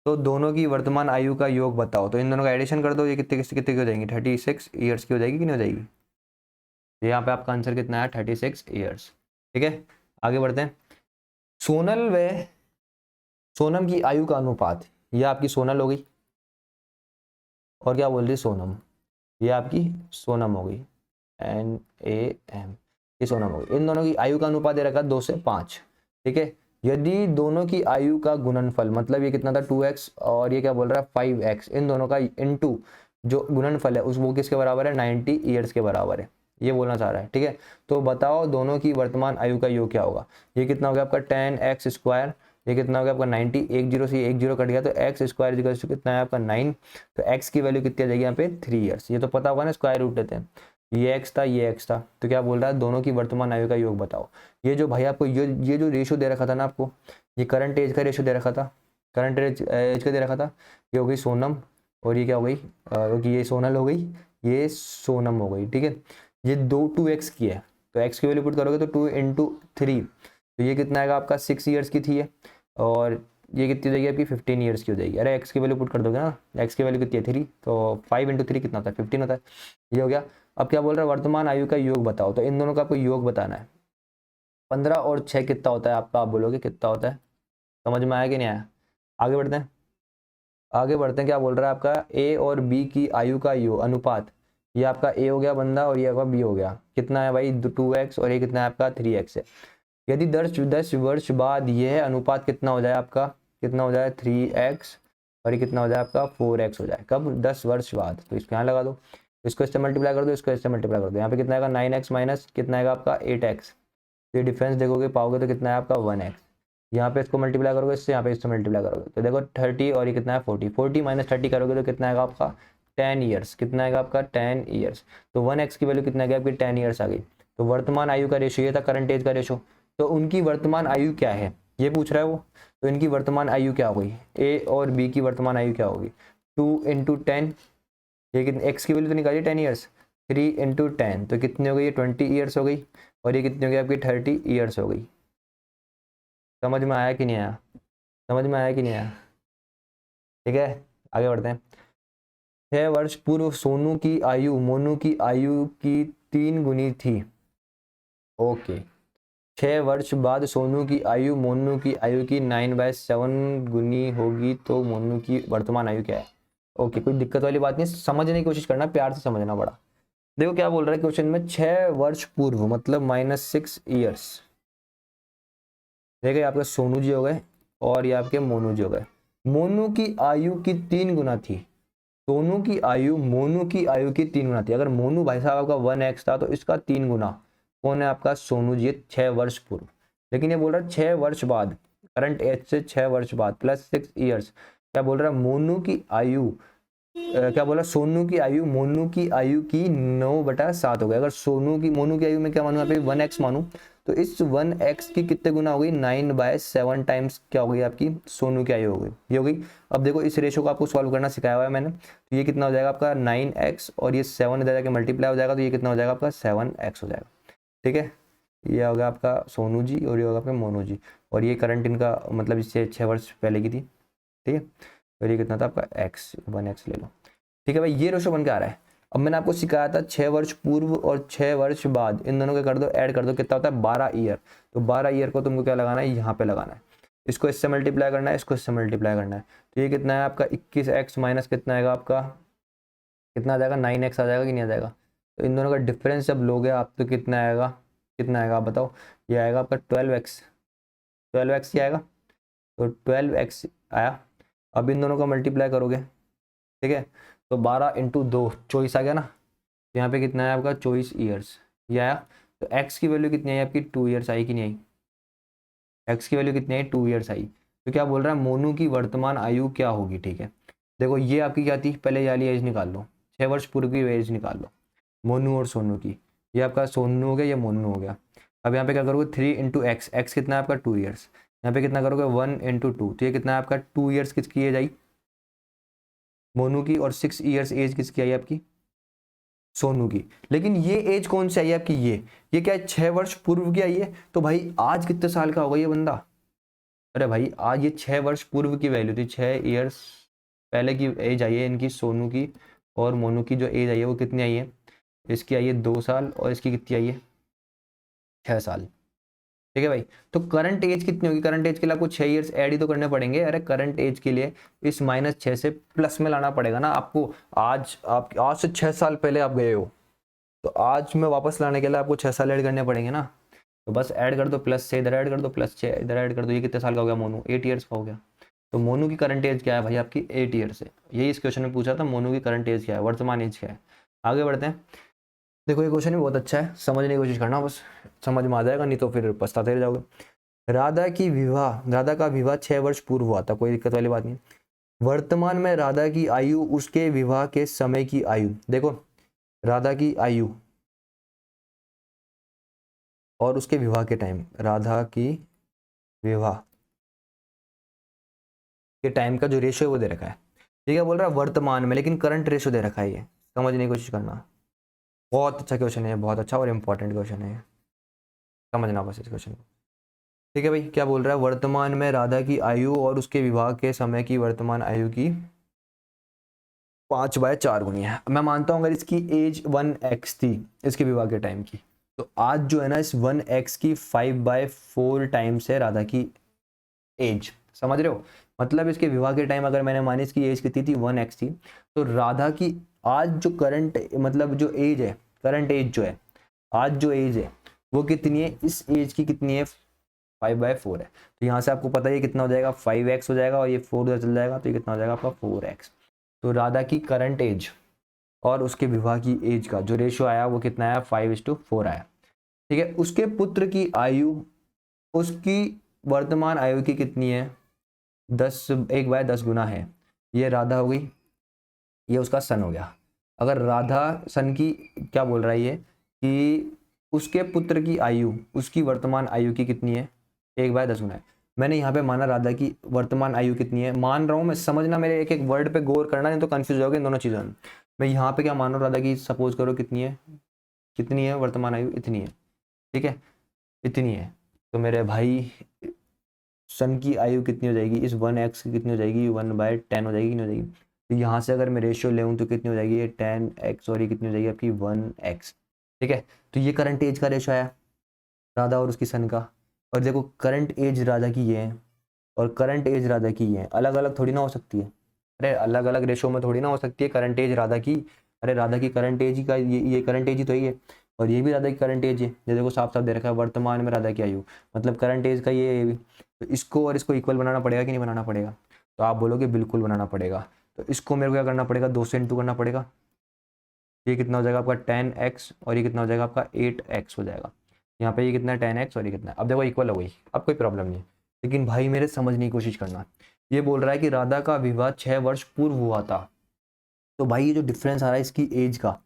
तो दोनों की वर्तमान आयु का योग बताओ। तो इन दोनों का एडिशन कर दो, ये कितने कितने कितने की हो जाएंगी 36 ईयर्स की हो जाएगी कि नहीं हो जाएगी। तो यहाँ पे आपका आंसर कितना है 36 ईयर्स। ठीक है, आगे बढ़ते हैं। सोनल व सोनम की आयु का अनुपात, ये आपकी सोनल हो गई और क्या बोल रही है सोनम, ये आपकी सोनम हो गई NAM, ये सोनम हो गई। इन दोनों की आयु का अनुपात दे रखा है 2 से 5। ठीक है, यदि दोनों की आयु का गुणनफल, मतलब ये कितना था 2x और ये क्या बोल रहा है 5x, इन दोनों का इनटू जो गुणनफल है उस वो किसके बराबर है 90 ईयर्स के बराबर है, ये बोलना चाह रहा है। ठीक है, तो बताओ दोनों की वर्तमान आयु का योग क्या होगा। ये कितना हो गया आपका 10x², ये कितना हो गया आपका 90, 1 0 से 1 0 कट गया तो x² कितना है आपका 9। तो x की वैल्यू कितनी आ जाएगी यहाँ पे 3 ईयर्स। ये तो पता होगा ना, स्क्वायर रूट लेते हैं, ये x था ये x था। तो क्या बोल रहा है दोनों की वर्तमान आयु का योग बताओ। ये जो भाई आपको ये जो रेशो दे रखा था ना आपको, ये करंट एज का रेशो दे रखा था, करंट एज का दे रखा था, ये हो गई सोनम और ये क्या हो गई ये सोनल हो गई, ये सोनम हो गई। ठीक है, ये 2x की है तो x की वैल्यू पुट करोगे तो 2 × 3, तो ये कितना आएगा आपका 6 ईयर्स की थी है, और ये कितनी हो जाएगी आपकी 15 ईयर्स की हो जाएगी। अरे x की वैल्यू पुट कर दोगे ना, x की वैल्यू कितनी है 3, तो 5 × 3 कितना होता है 15 होता है, ये हो गया। अब क्या बोल रहा है वर्तमान आयु का योग बताओ। तो इन दोनों का आपको योग बताना है। 15 और 6 कितना होता है आपका, आप बोलोगे कितना होता है, समझ में आया कि नहीं आया। आगे बढ़ते हैं, आगे बढ़ते हैं। क्या बोल रहा है आपका ए और बी की आयु का योग अनुपात, ये आपका ए हो गया बंदा और ये आपका बी हो गया, कितना है भाई 2x और ये कितना है आपका 3x है। यदि 10 वर्ष बाद यह अनुपात कितना हो जाए आपका, कितना हो जाए 3x और ये कितना हो जाए आपका 4x हो जाए, कब 10 वर्ष बाद। तो इसको यहाँ लगा दो, इसको इससे मल्टीप्लाई कर दो, इसको इससे मल्टीप्लाई कर दो, यहाँ पे कितना आएगा 9x माइनस कितना आएगा आपका 8x। ये डिफरेंस देखोगे पाओगे तो कितना है आपका 1x। यहाँ पे इसको मल्टीप्लाई करोगे इससे, यहाँ पे इससे मल्टीप्लाई करोगे तो देखो 30 और ये कितना है 40, 40 माइनस 30 करोगे तो कितना आएगा आपका 10 ईयर्स, कितना आएगा आपका 10 ईयर्स। तो 1x की वैल्यू कितना आ गया आपकी 10 ईयर्स आ गई। तो वर्तमान आयु का रेशो ये था करंट एज का रेशो, तो उनकी वर्तमान आयु क्या है ये पूछ रहा है वो। तो इनकी वर्तमान आयु क्या हो गई, ए और बी की वर्तमान आयु क्या होगी 2 × 10, ये कितने, एक्स की वैल्यू तो निकालिए 10 ईयर्स, 3 इंटू 10 तो कितनी हो गई, ये 20 ईयर्स हो गई, और ये कितनी हो गई आपकी 30 ईयर्स हो गई। समझ में आया कि नहीं आया, समझ में आया कि नहीं आया? ठीक है, आगे बढ़ते हैं। 6 वर्ष पूर्व सोनू की आयु मोनू की आयु की 3 गुनी थी। ओके। 6 वर्ष बाद सोनू की आयु मोनू की आयु की 9/7 गुनी होगी तो मोनू की वर्तमान आयु क्या है? ओके, कोई दिक्कत वाली बात नहीं, समझने की कोशिश करना, प्यार से समझना पड़ा। देखो क्या बोल रहा है क्वेश्चन में, 6 वर्ष पूर्व मतलब -6 ईयर्स। देखिए आपके सोनू जी हो गए और ये आपके मोनू जी हो गए। मोनू की आयु की 3 गुना थी, सोनू की आयु मोनू की आयु की 3 गुना थी। अगर मोनू भाई साहब आपका 1x था तो इसका 3 गुना कौन है आपका, सोनू जी, 6 वर्ष पूर्व। लेकिन ये बोल रहा है 6 वर्ष बाद, करंट एज से 6 वर्ष बाद प्लस 6 ईयर्स। क्या बोल रहा है, मोनू की आयु क्या बोला, सोनू की आयु मोनू की आयु की 9/7 हो गया। अगर सोनू की मोनू की आयु में क्या मानू, यहाँ पे 1x मानू, तो इस 1x की कितने गुना हो गई, 9/7 टाइम्स क्या हो गई आपकी सोनू की आयु हो गई, ये हो गई। अब देखो इस रेशो को आपको सॉल्व करना सिखाया हुआ है मैंने, तो ये कितना हो जाएगा आपका 9x, और ये 7 इधर जाके मल्टीप्लाई हो जाएगा, तो ये कितना हो जाएगा आपका 7x हो जाएगा। ठीक है, ये होगा आपका सोनू जी और ये होगा आपका मोनू जी, और ये करंट इनका मतलब इससे 6 वर्ष पहले की थी। ठीक है, और ये कितना था आपका x, 1x ले लो। ठीक है भाई, ये रेशो बन के आ रहा है। अब मैंने आपको सिखाया था 6 वर्ष पूर्व और 6 वर्ष बाद, इन दोनों के कर दो, ऐड कर दो, कितना होता है 12 ईयर। तो 12 ईयर को तुमको क्या लगाना है, यहाँ पे लगाना है, इसको इससे मल्टीप्लाई करना है, इसको इससे मल्टीप्लाई करना है। तो ये कितना है आपका 21x माइनस कितना आएगा आपका, कितना आ जाएगा 9x आ जाएगा कि नहीं आ जाएगा। तो इन दोनों का डिफरेंस जब लोगे आप तो कितना आएगा, कितना आएगा आप बताओ, ये आएगा आपका 12x, 12x ही आएगा। तो 12x आया। अब इन दोनों का मल्टीप्लाई करोगे, ठीक है, तो 12 इंटू 2 24 आ गया ना। तो यहाँ पे कितना है आपका 24 ईयर्स, ये आया। तो x की वैल्यू कितनी आई आपकी, 2 ईयर्स आई कि नहीं आई, x की वैल्यू कितनी आई, 2 ईयर्स आई। तो क्या बोल रहा है, मोनू की वर्तमान आयु क्या होगी। ठीक है, देखो ये आपकी क्या थी, पहले ये वाली एज निकाल लो, 6 वर्ष पूर्व की एज निकाल लो, मोनू और सोनू की। ये आपका सोनू हो गया, ये मोनू हो गया। अब यहाँ पे क्या करोगे, 3 इंटू एक्स, एक्स कितना है आपका 2 ईयर्स। यहाँ पे कितना करोगे 1 इंटू 2, तो ये कितना है आपका 2 ईयर्स किसकी एज आई, मोनू की, और 6 ईयर्स एज किसकी आई आपकी, सोनू की। लेकिन ये एज कौन सी आई है आपकी, ये क्या है 6 वर्ष पूर्व की आई है। तो भाई आज कितने साल का होगा ये बंदा, अरे भाई आज ये 6 वर्ष पूर्व की वैल्यू थी, 6 ईयर्स पहले की एज आई है इनकी, सोनू की और मोनू की जो एज आई है वो कितनी आई है, इसकी आई है 2 साल, और इसकी कितनी आई है 6 साल। ठीक है भाई, तो करंट एज कितनी होगी, करंट एज के लिए आपको 6 ईयर्स ऐड ही तो करने पड़ेंगे। अरे करंट एज के लिए इस -6 से प्लस में लाना पड़ेगा ना आपको। आज से 6 साल पहले आप गए हो, तो आज में वापस लाने के लिए आपको 6 साल ऐड करने पड़ेंगे ना। तो बस ऐड कर दो, प्लस से इधर ऐड कर दो, प्लस 6 इधर ऐड कर दो। ये कितने साल का हो गया मोनू, 8 ईयर्स का हो गया। तो मोनू की करंट एज क्या है भाई आपकी, 8 ईयर्स है। यही इस क्वेश्चन में पूछा था, मोनू की करंट एज क्या है, वर्तमान एज क्या है। आगे बढ़ते हैं। देखो ये क्वेश्चन भी बहुत अच्छा है, समझने की कोशिश करना, बस समझ में आ जाएगा, नहीं तो फिर पछताते रह जाओगे। राधा का विवाह 6 वर्ष पूर्व हुआ था, कोई दिक्कत वाली बात नहीं। वर्तमान में राधा की आयु उसके विवाह के समय की आयु, देखो राधा की आयु और उसके विवाह के टाइम, राधा की विवाह के टाइम का जो रेशियो है वो दे रखा है। ठीक है, बोल रहा है वर्तमान में, लेकिन करंट रेशियो दे रखा है। ये समझने की कोशिश करना, बहुत अच्छा क्वेश्चन है, बहुत अच्छा और इंपॉर्टेंट क्वेश्चन है, समझना बस इस क्वेश्चन को। ठीक है भाई, क्या बोल रहा है, वर्तमान में राधा की आयु और उसके विवाह के समय की वर्तमान आयु की 5/4 गुनी है। मैं मानता हूँ अगर इसकी एज 1x थी इसके विवाह के टाइम की, तो आज जो है ना इस 1x की 5/4 टाइम्स है राधा की एज। समझ रहे हो, मतलब इसके विवाह के टाइम अगर मैंने मानी इसकी एज कितनी थी 1x थी, तो राधा की आज जो करंट मतलब जो एज है, करंट एज जो है, आज जो एज है वो कितनी है, इस एज की कितनी है 5/4 है। तो यहाँ से आपको पता है कितना हो जाएगा 5x हो जाएगा, और ये 4 उधर चल जाएगा, तो ये कितना हो जाएगा आपका 4x। तो राधा की करंट एज और उसके विवाह की एज का जो रेशियो आया वो कितना आया, 5:4 आया। ठीक है, उसके पुत्र की आयु उसकी वर्तमान आयु की कितनी है, 1/10 गुना है। ये राधा हो गई, ये उसका सन हो गया। अगर राधा सन की क्या बोल रहा है ये, कि उसके पुत्र की आयु उसकी वर्तमान आयु की कितनी है, 1/10 गुना है। मैंने यहाँ पे माना राधा की वर्तमान आयु कितनी है, मान रहा हूँ मैं, समझना, मेरे एक एक वर्ड पे गौर करना, नहीं तो कंफ्यूज हो गए इन दोनों चीज़ों में। मैं यहाँ पे क्या मान रहा हूँ, राधा की सपोज करो कितनी है वर्तमान आयु, इतनी है, ठीक है, इतनी है। तो मेरे भाई सन की आयु कितनी हो जाएगी, इस 1x की कितनी हो जाएगी, 1/10 हो जाएगी, कितनी हो जाएगी। तो यहाँ से अगर मैं रेशियो ले तो कितनी हो जाएगी, ये 10x और ये कितनी हो जाएगी आपकी 1x, ठीक है। तो ये करंट एज का रेशियो आया राधा और उसकी सन का। और देखो करंट एज राधा की ये है और करंट एज राधा की ये है, अलग अलग थोड़ी ना हो सकती है। अरे अलग अलग रेशो में थोड़ी ना हो सकती है करंट एज राधा की। अरे राधा की करंट एज ही का ये करंट एज ही तो ही है, और ये भी राधा की करंट एज है। ये देखो साफ साफ दे रखा है वर्तमान में राधा की आयु, मतलब करंट एज का ये भी। तो इसको और इसको इक्वल बनाना पड़ेगा कि नहीं बनाना पड़ेगा, तो आप बोलोगे बिल्कुल बनाना पड़ेगा। तो इसको मेरे को क्या करना पड़ेगा, 2 से इंटू करना पड़ेगा। ये कितना हो जाएगा आपका 10x और ये कितना हो जाएगा आपका 8x हो जाएगा। यहाँ पे ये कितना है 10x और ये कितना है, अब देखो इक्वल हो गई, अब कोई प्रॉब्लम नहीं है। लेकिन भाई मेरे समझने की कोशिश करना, ये बोल रहा है कि राधा का विवाह 6 वर्ष पूर्व हुआ था। तो भाई ये जो डिफरेंस आ रहा है इसकी एज का,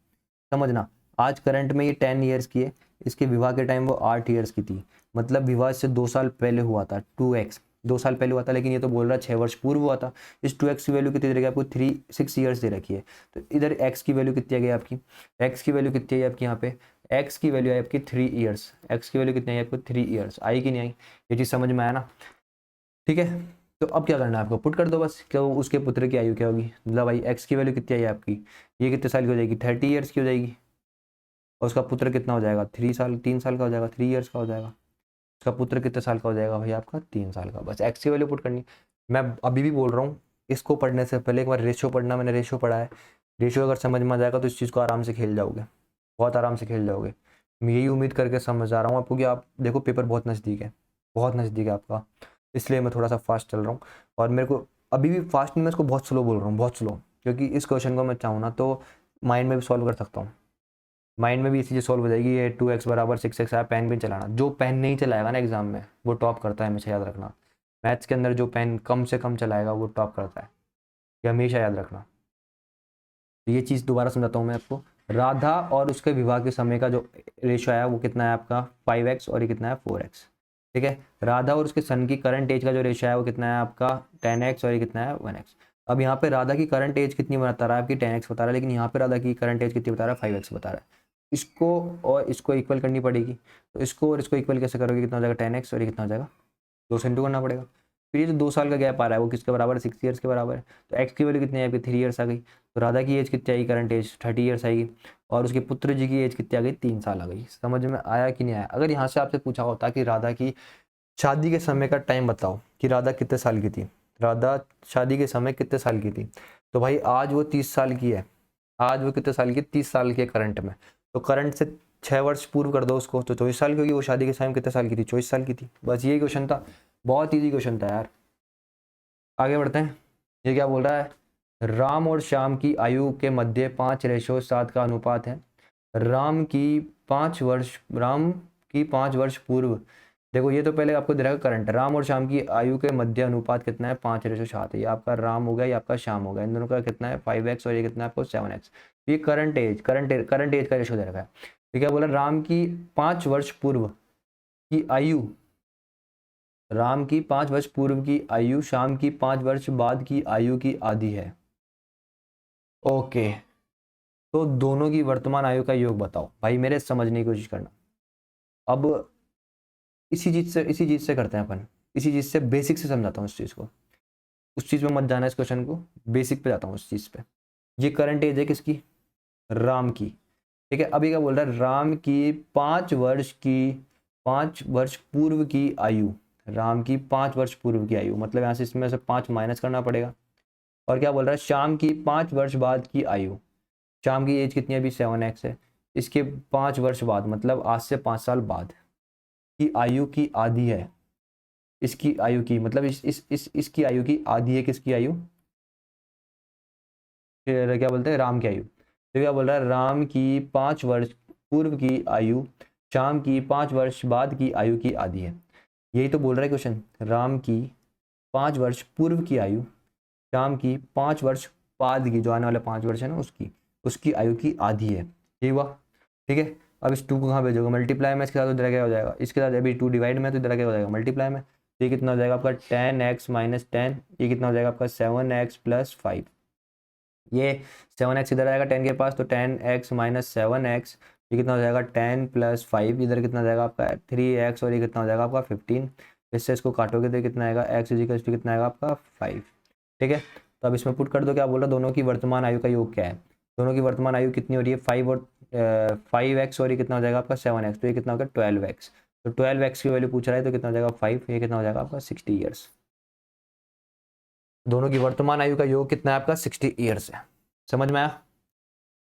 समझना, आज करंट में ये 10 ईयर्स की है, इसके विवाह के टाइम वो 8 ईयर्स की थी, मतलब विवाह से 2 साल पहले हुआ था, 2x 2 साल पहले हुआ था। लेकिन ये तो बोल रहा है 6 वर्ष पूर्व हुआ था। इस 2x की वैल्यू कितनी दे रखी है आपको, 6 ईयर्स दे रखी है। तो इधर x की वैल्यू कितनी आ गई आपकी, x की वैल्यू कितनी आई आपकी, यहाँ पे x की वैल्यू आई आपकी 3 ईयर्स, x की वैल्यू कितनी आई आपको 3 ईयर्स, आई कि नहीं आई, ये चीज़ समझ में आया ना, ठीक है। तो अब क्या करना है आपको, पुट कर दो बस, क्या उसके पुत्र की आयु क्या होगी, मतलब भाई x की वैल्यू कितनी आई आपकी, ये कितने साल की हो जाएगी, 30 ईयर्स की हो जाएगी। और उसका पुत्र कितना हो जाएगा, 3 साल का हो जाएगा, 3 ईयर्स का हो जाएगा। उसका पुत्र कितने साल का हो जाएगा भाई आपका, 3 साल का। बस एक्स की वैल्यू पुट करनी। मैं अभी भी बोल रहा हूँ, इसको पढ़ने से पहले एक बार रेशियो पढ़ना, मैंने रेशियो पढ़ा है। रेशियो अगर समझ में आ जाएगा तो इस चीज़ को आराम से खेल जाओगे, बहुत आराम से खेल जाओगे। मैं यही उम्मीद करके समझ आ रहा हूँ आपको कि आप देखो पेपर बहुत नज़दीक है, बहुत नज़दीक है आपका, इसलिए मैं थोड़ा सा फास्ट चल रहा हूँ। और मेरे को अभी भी फास्ट नहीं, मैं इसको बहुत स्लो बोल रहा हूँ, बहुत स्लो, क्योंकि इस क्वेश्चन को मैं चाहूँ ना तो माइंड में भी सॉल्व कर सकता हूँ, माइंड में भी ये चीज़ें सॉल्व हो जाएगी। ये 2x बराबर 6x आया, पेन भी चलाना, जो पेन नहीं चलाएगा ना एग्जाम में वो टॉप करता है, हमेशा याद रखना। मैथ्स के अंदर जो पेन कम से कम चलाएगा वो टॉप करता है, ये हमेशा याद रखना। तो ये चीज़ दोबारा समझाता हूँ मैं आपको। राधा और उसके विवाह के समय का जो रेशो आया वो कितना है आपका 5x और ये कितना है 4x, ठीक है। राधा और उसके सन की करंट एज का जो रेशो है वो कितना है आपका 10x और ये कितना है 1x। अब यहाँ पे राधा की करंट एज कितनी बता रहा है आपकी 10x बता रहा है, लेकिन यहाँ पे राधा की करंट एज कितनी बता रहा है 5x बता रहा है। इसको और इसको इक्वल करनी पड़ेगी, तो इसको और इसको इक्वल कैसे करोगे, कितना हो जाएगा 10x और ये कितना हो जाएगा 2 से इंटू करना पड़ेगा। फिर ये जो 2 साल का गैप आ रहा है वो किसके बराबर है, 6 ईयर्स के बराबर है। तो एक्स की वैल्यू कितनी है आपकी 3 ईयर्स आ गई। तो राधा की एज कितनी आई, करंट एज 30 ईयर्स आएगी, और उसके पुत्र जी की एज कितनी आ गई 3 साल आ गई। समझ में आया कि नहीं आया। अगर यहाँ से आपसे पूछा होता कि राधा की शादी के समय का टाइम बताओ कि राधा कितने साल की थी, राधा शादी के समय कितने साल की थी, तो भाई आज वो 30 साल की है, आज वो कितने साल की, 30 साल की है करंट में। तो करंट से 6 वर्ष पूर्व कर दो उसको, तो 24 साल की होगी। वो शादी के समय कितने साल की थी, 24 साल की थी। बस यही क्वेश्चन था, बहुत ईजी क्वेश्चन था यार। आगे बढ़ते हैं। ये क्या बोल रहा है, राम और श्याम की आयु के मध्य 5:7 का अनुपात है। राम की 5 वर्ष पूर्व, देखो ये तो पहले आपको दे रहा है करंट, राम और श्याम की आयु के मध्य अनुपात कितना है 5:7 है। ये आपका राम हो गया, ये आपका श्याम हो गया, इन दोनों का कितना है 5x और ये कितना है आपको 7x। ये करंट एज का रेशो दे रखा है। तो क्या बोला, राम की 5 वर्ष पूर्व की आयु, राम की 5 वर्ष पूर्व की आयु शाम की 5 वर्ष बाद की आयु की आधी है। ओके, तो दोनों की वर्तमान आयु का योग बताओ। भाई मेरे समझने की कोशिश करना। अब इसी चीज से करते हैं अपन, इसी चीज से बेसिक से समझाता हूँ इस चीज को, उस चीज में मत जाना इस क्वेश्चन को, बेसिक पे जाता हूँ उस चीज पे। ये करंट एज है किसकी, राम की, ठीक है। अभी क्या बोल रहा है, राम की 5 वर्ष पूर्व की आयु, राम की 5 वर्ष पूर्व की आयु, मतलब यहाँ से इसमें से 5 माइनस करना पड़ेगा। और क्या बोल रहा है, शाम की 5 वर्ष बाद की आयु, शाम की एज कितनी है अभी 7x है, इसके 5 वर्ष बाद मतलब आज से 5 साल बाद की आयु की आधी है। इसकी आयु की मतलब इसकी आयु की आधी है, किसकी आयु, फिर क्या बोलते हैं राम की आयु। तो क्या बोल रहा है, राम की 5 वर्ष पूर्व की आयु शाम की 5 वर्ष बाद की आयु की आधी है। यही तो बोल रहा है क्वेश्चन, राम की 5 वर्ष पूर्व की आयु शाम की 5 वर्ष बाद की, जो आने वाले 5 वर्ष है ना उसकी, उसकी आयु की आधी है। ये हुआ, ठीक है। अब इस 2 को कहाँ भेजोगे, मल्टीप्लाई में इसके साथ, इधर क्या हो जाएगा, इसके साथ अभी 2 डिवाइड में, तो इधर क्या हो जाएगा मल्टीप्लाई में। तो ये कितना हो जाएगा आपका 10x - 10, ये कितना हो जाएगा आपका 7x + 5, ये 7x इधर आएगा 10 के पास, तो 10x माइनस 7x, ये कितना हो जाएगा 10 प्लस 5, इधर कितना हो जाएगा आपका 3x, और ये कितना हो जाएगा आपका 15। इससे इसको काटोगे तो कितना आएगा x इजिकल्स टू कितना आएगा आपका 5। ठीक है, तो अब इसमें पुट कर दो, क्या बोल रहा है दोनों की वर्तमान आयु का योग क्या है। दोनों की वर्तमान आयु कितनी हो रही है 5 और 5x, और ये कितना हो जाएगा आपका 7x, तो ये कितना हो गया 12x। तो 12x की वैल्यू पूछ रहा है तो कितना हो जाएगा 5, ये कितना हो जाएगा आपका 60 ईयर्स। दोनों की वर्तमान आयु का योग कितना है आपका 60 ईयर्स है। समझ में आया।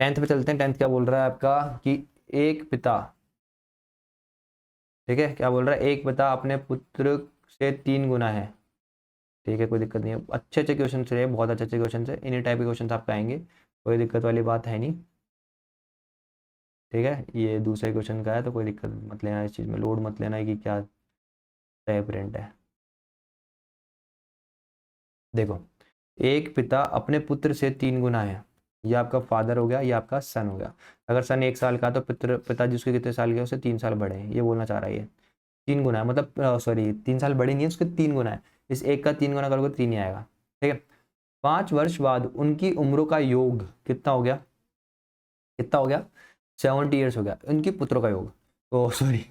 10th पे चलते हैं। 10th क्या बोल रहा है आपका कि एक पिता, ठीक है, क्या बोल रहा है एक पिता अपने पुत्र से 3 गुना है। ठीक है, कोई दिक्कत नहीं है, अच्छे अच्छे क्वेश्चन है, बहुत अच्छे अच्छे क्वेश्चन है, इन्हीं टाइप के क्वेश्चन आपके आएंगे, कोई दिक्कत वाली बात है नहीं। ठीक है, ये दूसरे क्वेश्चन का है तो कोई दिक्कत मत लेना, इस चीज़ में लोड मत लेना है कि क्या प्रिंट है। देखो, एक पिता अपने पुत्र से 3 गुना है, ये आपका फादर हो गया, ये आपका सन हो गया। अगर सन 1 साल का तो पिताजी उसके कितने साल के उससे 3 साल बड़े हैं, ये बोलना चाह रहा है ये 3 गुना है, मतलब सॉरी 3 साल बड़े नहीं है उसके 3 गुना है। इस एक का 3 गुना करोगे 3 ही आएगा। ठीक है, 5 वर्ष बाद उनकी उम्रों का योग कितना हो गया, कितना हो गया 70 ईयर्स हो गया। उनकी पुत्रों का योग, ओ सॉरी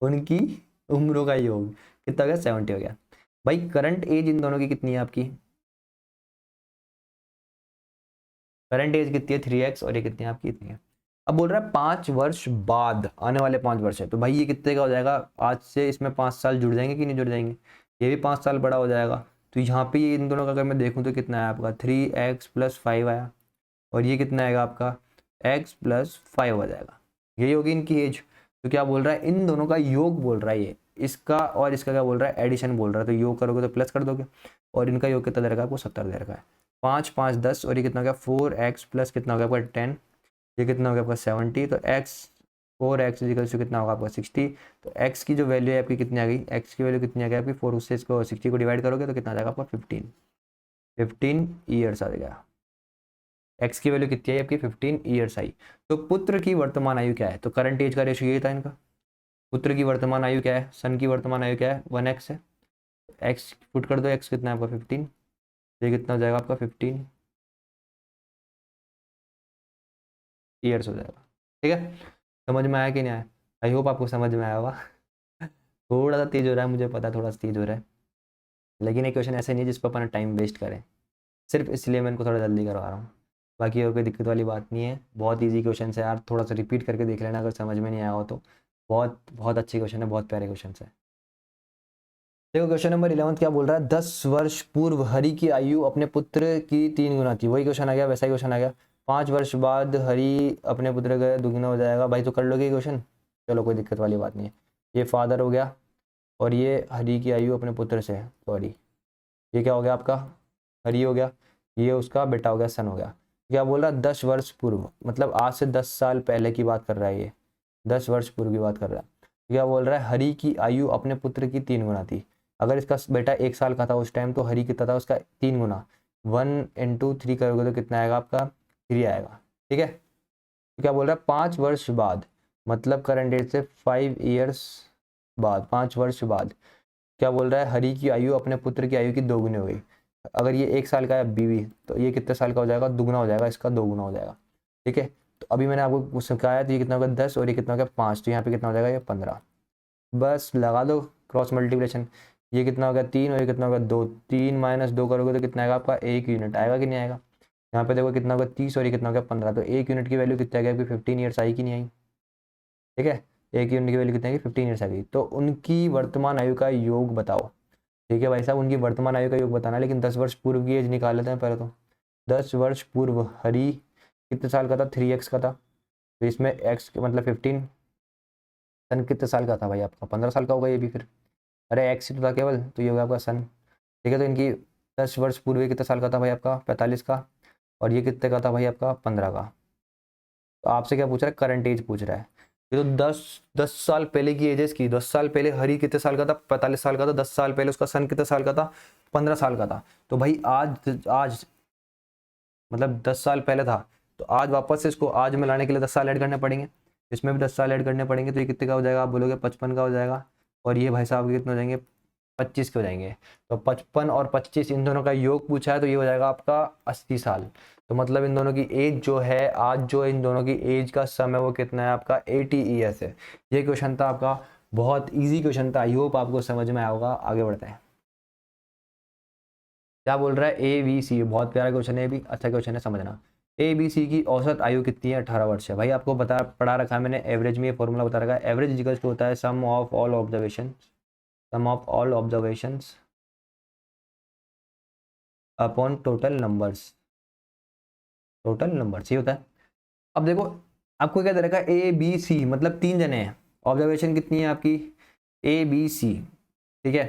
उनकी उम्रों का योग कितना हो गया 70 हो गया। भाई करंट एज इन दोनों की कितनी है आपकी, करंट एज कितनी है 3x, और ये कितनी है आपकी इतनी है। अब बोल रहा है 5 वर्ष बाद, आने वाले 5 वर्ष है, तो भाई ये कितने का हो जाएगा, आज से इसमें 5 साल जुड़ जाएंगे कि नहीं जुड़ जाएंगे, ये भी 5 साल बड़ा हो जाएगा। तो यहाँ पे ये इन दोनों का अगर मैं देखूँ तो कितना है आपका 3x प्लस 5 आया, और ये कितना आएगा आपका x प्लस 5 हो जाएगा, यही होगी इनकी एज। तो क्या बोल रहा है इन दोनों का योग बोल रहा है ये, इसका और इसका क्या बोल रहा है एडिशन बोल रहा है, तो योग करोगे तो प्लस कर दोगे, और इनका योग कितना दे रखा है आपको 70 दे रखा है। 5 5 10, और ये कितना हो गया 4x प्लस कितना हो गया आपका 10, ये कितना हो गया आपका 70, तो x 4x इजिकल्स टू कितना होगा आपका 60। तो x की जो वैल्यू है आपकी कितनी आ गई, x की वैल्यू कितनी आ गई आपकी 4, उससे इसको 60 को डिवाइड करोगे तो कितना आ जाएगा आपका 15 ईयर्स आ जाएगा। x की वैल्यू कितनी आई आपकी 15 ईयर्स आई। तो पुत्र की वर्तमान आयु क्या है, तो करंट एज का रेशियो ये था इनका। पुत्र की वर्तमान आयु क्या है, सन की वर्तमान आयु क्या है 1x है, x पुट कर दो, x कितना है आपका 15, ये कितना हो जाएगा आपका 15 ईयर्स हो जाएगा। ठीक है, समझ में आया कि नहीं आया, आई होप आपको समझ में आया होगा। थोड़ा सा तेज हो रहा है मुझे पता है, थोड़ा सा तेज हो रहा है, लेकिन एक क्वेश्चन ऐसे नहीं जिस पर अपन टाइम वेस्ट करें, सिर्फ इसलिए मैं इनको थोड़ा जल्दी करवा रहा हूँ, बाकी और कोई दिक्कत वाली बात नहीं है। बहुत इजी क्वेश्चन है यार, थोड़ा सा रिपीट करके देख लेना अगर समझ में नहीं आया हो तो। बहुत बहुत अच्छे क्वेश्चन है, बहुत प्यारे क्वेश्चन है। देखो क्वेश्चन नंबर 11 क्या बोल रहा है, 10 वर्ष पूर्व हरि की आयु अपने पुत्र की 3 गुना थी। वही क्वेश्चन आ गया, वैसा ही क्वेश्चन आ गया। 5 वर्ष बाद हरि अपने पुत्र का दुगना हो जाएगा। भाई तो कर लोगे क्वेश्चन, चलो कोई दिक्कत वाली बात नहीं है। ये फादर हो गया, और ये हरि की आयु अपने पुत्र से, सॉरी ये क्या हो गया आपका हरि हो गया, ये उसका बेटा हो गया सन हो गया। क्या बोल रहा है 10 वर्ष पूर्व, मतलब आज से 10 साल पहले की बात कर रहा है ये, 10 वर्ष पूर्व की बात कर रहा है। क्या बोल रहा है हरि की आयु अपने पुत्र की 3 गुना थी। अगर इसका बेटा 1 साल का था उस टाइम, तो हरि कितना था उसका 3 गुना, 1 इंटू 3 करोगे तो कितना आएगा आपका 3 आएगा। ठीक है, तो क्या बोल रहा है 5 वर्ष बाद, मतलब करंट डेट से 5 ईयर्स बाद, 5 वर्ष बाद क्या बोल रहा है हरि की आयु अपने पुत्र की आयु की 2 गुनी हो गई। अगर ये 1 साल का है बीवी, तो ये कितने साल का हो जाएगा, दुगना हो जाएगा, इसका 2 गुना हो जाएगा। ठीक है, तो अभी मैंने आपको सिखाया तो ये कितना होगा 10, और ये कितना होगा 5, तो यहाँ पे कितना हो जाएगा ये 15। बस लगा दो क्रॉस मल्टीप्लिकेशन, ये कितना होगा 3, और ये कितना होगा 2, 3 माइनस 2 करोगे तो कितना आएगा आपका 1 यूनिट आएगा कि नहीं आएगा। यहाँ पे देखो कितना होगा 30, और ये कितना होगा 15, तो 1 यूनिट की वैल्यू कितनी आ गई आपकी 15 ईयर्स आई कि नहीं आई। ठीक है, 1 यूनिट की वैल्यू कितनी आएगी 15 ईयर्स आ गई। तो उनकी वर्तमान आयु का योग बताओ। ठीक है भाई साहब, उनकी वर्तमान आयु का योग बताना, लेकिन 10 वर्ष पूर्व की एज निकाल लेते हैं पहले तो। 10 वर्ष पूर्व हरि कितने साल का था, 3x का था, तो इसमें x मतलब 15, सन कितने साल का था भाई आपका 15 साल का होगा ये भी फिर, अरे x ही तो था केवल, तो ये होगा आपका सन। ठीक है, तो इनकी 10 वर्ष पूर्व कितने साल का था भाई आपका 45 का, और ये कितने का था भाई आपका 15 का। तो आपसे क्या पूछ रहा है करंट एज पूछ रहा है। ये तो 10 साल पहले की एजेस की, 10 साल पहले हरि कितने साल का था 45 साल का था, 10 साल पहले उसका सन कितने साल का था 15 साल का था। तो भाई आज आज मतलब 10 साल पहले था, तो आज वापस से इसको आज में लाने के लिए 10 साल ऐड करने पड़ेंगे, इसमें भी 10 साल ऐड करने पड़ेंगे, तो ये कितने का हो जाएगा आप बोलोगे 55 का हो जाएगा, और ये भाई साहब कितने हो जाएंगे 25 के हो जाएंगे। तो 55 और 25 इन दोनों का योग पूछा है तो ये हो जाएगा आपका 80 साल। तो मतलब इन दोनों की एज जो है, आज जो इन दोनों की एज का सम है वो कितना है आपका 80 ईयर्स है। ये क्वेश्चन था आपका, बहुत इजी क्वेश्चन था, आई होप आपको समझ में आया होगा। आगे बढ़ते हैं। क्या बोल रहा है, ए बी सी, बहुत प्यारा क्वेश्चन है, भी अच्छा क्वेश्चन है, समझना। ए बी सी की औसत आयु कितनी है, 18 वर्ष है। भाई आपको बता पढ़ा रखा है मैंने, एवरेज में ये फॉर्मूला बता रखा है। एवरेज इक्वल्स टू होता है sum of all observation, sum of all observations upon total numbers, total numbers ये होता है। अब देखो आपको क्या दे रखा है, ए बी सी मतलब 3 जने हैं, ऑब्जर्वेशन कितनी है आपकी, ए बी सी, ठीक है,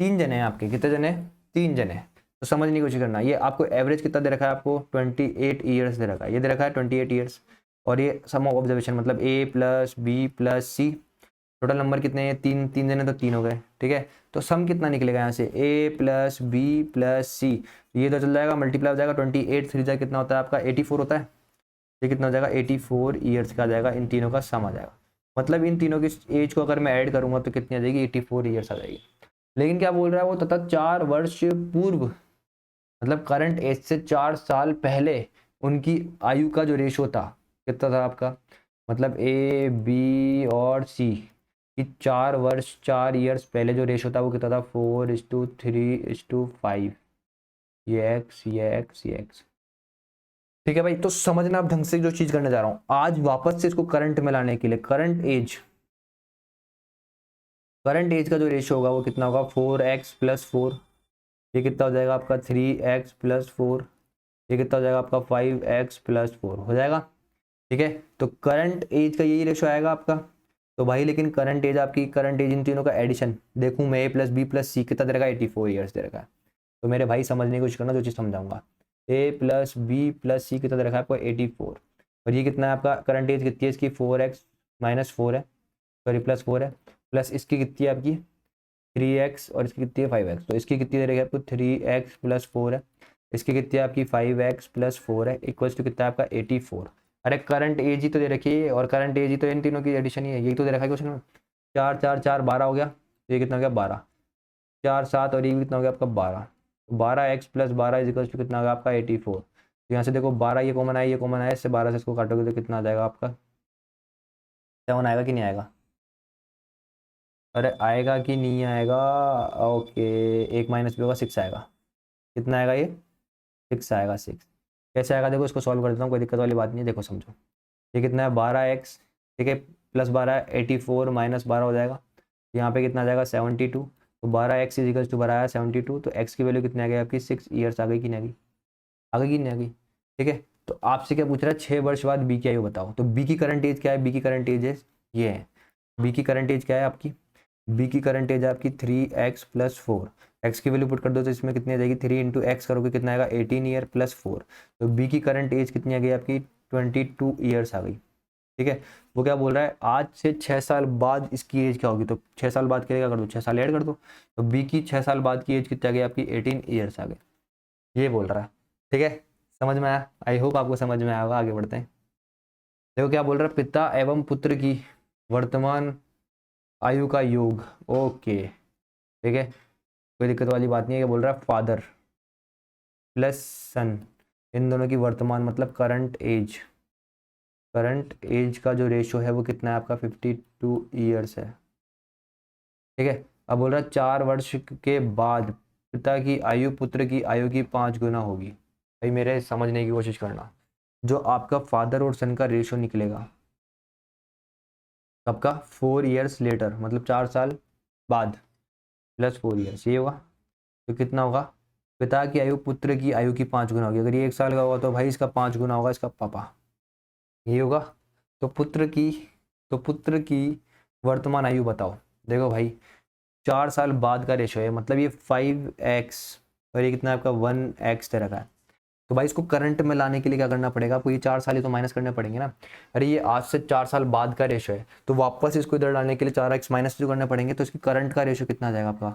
3 जने हैं आपके, कितने जने, 3 जने। तो समझने की कोशिश करना, ये आपको एवरेज कितना दे रखा है, आपको 28 ईयर्स दे रखा है, ये दे रखा है 28 ईयर्स। और ये सम ऑफ ऑब्जर्वेशन मतलब ए प्लस बी प्लस सी, टोटल नंबर कितने हैं, 3, 3 जने तो 3 हो गए, ठीक है। तो सम कितना निकलेगा यहाँ से, ए प्लस बी प्लस सी, ये तो चल जाएगा, मल्टीप्लाई हो जाएगा, 28 3 जा कितना होता है आपका 84 होता है। ये कितना हो जाएगा 84 ईयर्स का आ जाएगा, इन तीनों का सम आ जाएगा। मतलब इन तीनों की एज को अगर मैं ऐड करूंगा तो कितनी आ जाएगी, 84 ईयर्स आ जाएगी। लेकिन क्या बोल रहा है वो, तथा 4 वर्ष पूर्व, मतलब करंट एज से 4 साल पहले उनकी आयु का जो रेशो था कितना था आपका, मतलब ए बी और सी कि 4 वर्ष 4 ईयर्स पहले जो रेशो था वो कितना था, 4:3:5, ये एक्स ये एक्स ये एक्स, ठीक है भाई। तो समझना आप ढंग से जो चीज करने जा रहा हूं, आज वापस से इसको करंट में लाने के लिए, करंट एज का जो रेशियो होगा वो कितना होगा, 4x+4, ये कितना हो जाएगा आपका 3x+4, ये कितना हो जाएगा आपका 5x+4 हो जाएगा, ठीक है। तो करंट एज का यही रेशियो आएगा आपका। तो भाई लेकिन करंट एज आपकी, करंट एज इन तीनों का एडिशन देखूं मैं, a प्लस बी प्लस सी कितना दे रखा है, 84 ईयर्स दे रखा है। तो मेरे भाई समझने की कोशिश करना जो चीज़ समझाऊंगा, ए प्लस बी प्लस सी कितना दे रखा है आपको 84, और ये कितना है आपका करंट एज कितनी है इसकी, 4x-4 है, सॉरी +4 है, प्लस इसकी कितनी है आपकी 3x, और इसकी कितनी है 5x। तो इसकी कितनी दे रखी है आपको 3x+4 है, इसकी कितनी है आपकी 5x+4 है, इक्वल्स टू कितना है आपका 84। अरे करंट एज ही तो दे रखी है, और करंट एज ही तो इन तीनों की एडिशन ही है, यही तो दे रखा है क्वेश्चन में। 4 4 4 12 हो गया, तो ये कितना हो गया 12, 4 7 और ये कितना हो गया आपका 12, 12x+12 इज इक्वल्स टू कितना होगा आपका 84। तो यहाँ से देखो 12 ये कॉमन आया, ये कॉमन आया, इससे 12 से इसको काटोगे तो कितना आ जाएगा आपका 7 आएगा कि नहीं आएगा, अरे आएगा कि नहीं आएगा, ओके, एक माइनस भी होगा 6 आएगा, कितना आएगा ये 6 आएगा, 6 कैसे आएगा, देखो इसको सॉल्व कर देता हूँ, कोई दिक्कत वाली बात नहीं है, देखो समझो। ये कितना है 12x, ठीक है, +12 84 -12 हो जाएगा, यहाँ पे कितना आ जाएगा 72। तो 12x इज इक्वल्स टू 12 आया 72, तो x की वैल्यू कितनी आ गई आपकी 6 ईयर्स आ गई कि नहीं आ गई, आ गई कि नहीं आ गई, ठीक है। तो आपसे क्या पूछ रहा है, 6 वर्ष बाद बी की आयु बताओ। तो बी की करंट एज क्या है, बी की करंट एज है ये है, बी की करंट एज क्या है आपकी, बी की करंट एज आपकी 3x+4, एक्स की वैल्यू पुट कर दो तो इसमें कितनी आ जाएगी, 3 इंटू एक्स करोगे कितना आएगा 18 ईयर +4। तो बी की करंट एज कितनी आ गई आपकी 22 ईयर्स आ गई, ठीक है। वो क्या बोल रहा है, आज से 6 साल बाद इसकी एज क्या होगी, तो 6 साल बाद के लिए क्या कर दो, 6 साल ऐड कर दो, तो बी की 6 साल बाद की एज कितनी आ गई आपकी 18 ईयर्स आ गई, ये बोल रहा है, ठीक है। समझ में आया, आई होप आपको समझ में आया होगा। आगे बढ़ते हैं, देखो क्या बोल रहा है, पिता एवं पुत्र की वर्तमान आयु का योग, ओके, ठीक है, कोई दिक्कत वाली बात नहीं है। क्या बोल रहा है, फादर प्लस सन, इन दोनों की वर्तमान मतलब करंट एज, करंट एज का जो रेशियो है वो कितना है आपका 52 ईयर्स है, ठीक है। अब बोल रहा है 4 वर्ष के बाद पिता की आयु पुत्र की आयु की 5 गुना होगी। भाई मेरे समझने की कोशिश करना, जो आपका फादर और सन का रेशियो निकलेगा आपका 4 ईयर्स लेटर, मतलब 4 साल बाद +4 ईयर्स, ये होगा। तो कितना होगा, पिता की आयु पुत्र की आयु की 5 गुना होगी। अगर ये 1 साल का होगा तो भाई इसका 5 गुना होगा इसका पापा, ये होगा। तो पुत्र की, तो पुत्र की वर्तमान आयु बताओ। देखो भाई 4 साल बाद का रेशो है, मतलब ये 5x और ये कितना आपका 1x दे रखा है। तो भाई इसको करंट में लाने के लिए क्या करना पड़ेगा आपको, ये 4 साल ही तो माइनस करने पड़ेंगे ना। अरे ये आज से 4 साल बाद का रेशो है, तो वापस इसको इधर डालने के लिए 4x माइनस जो करने पड़ेंगे। तो इसकी करंट का रेशो कितना आ जाएगा आपका,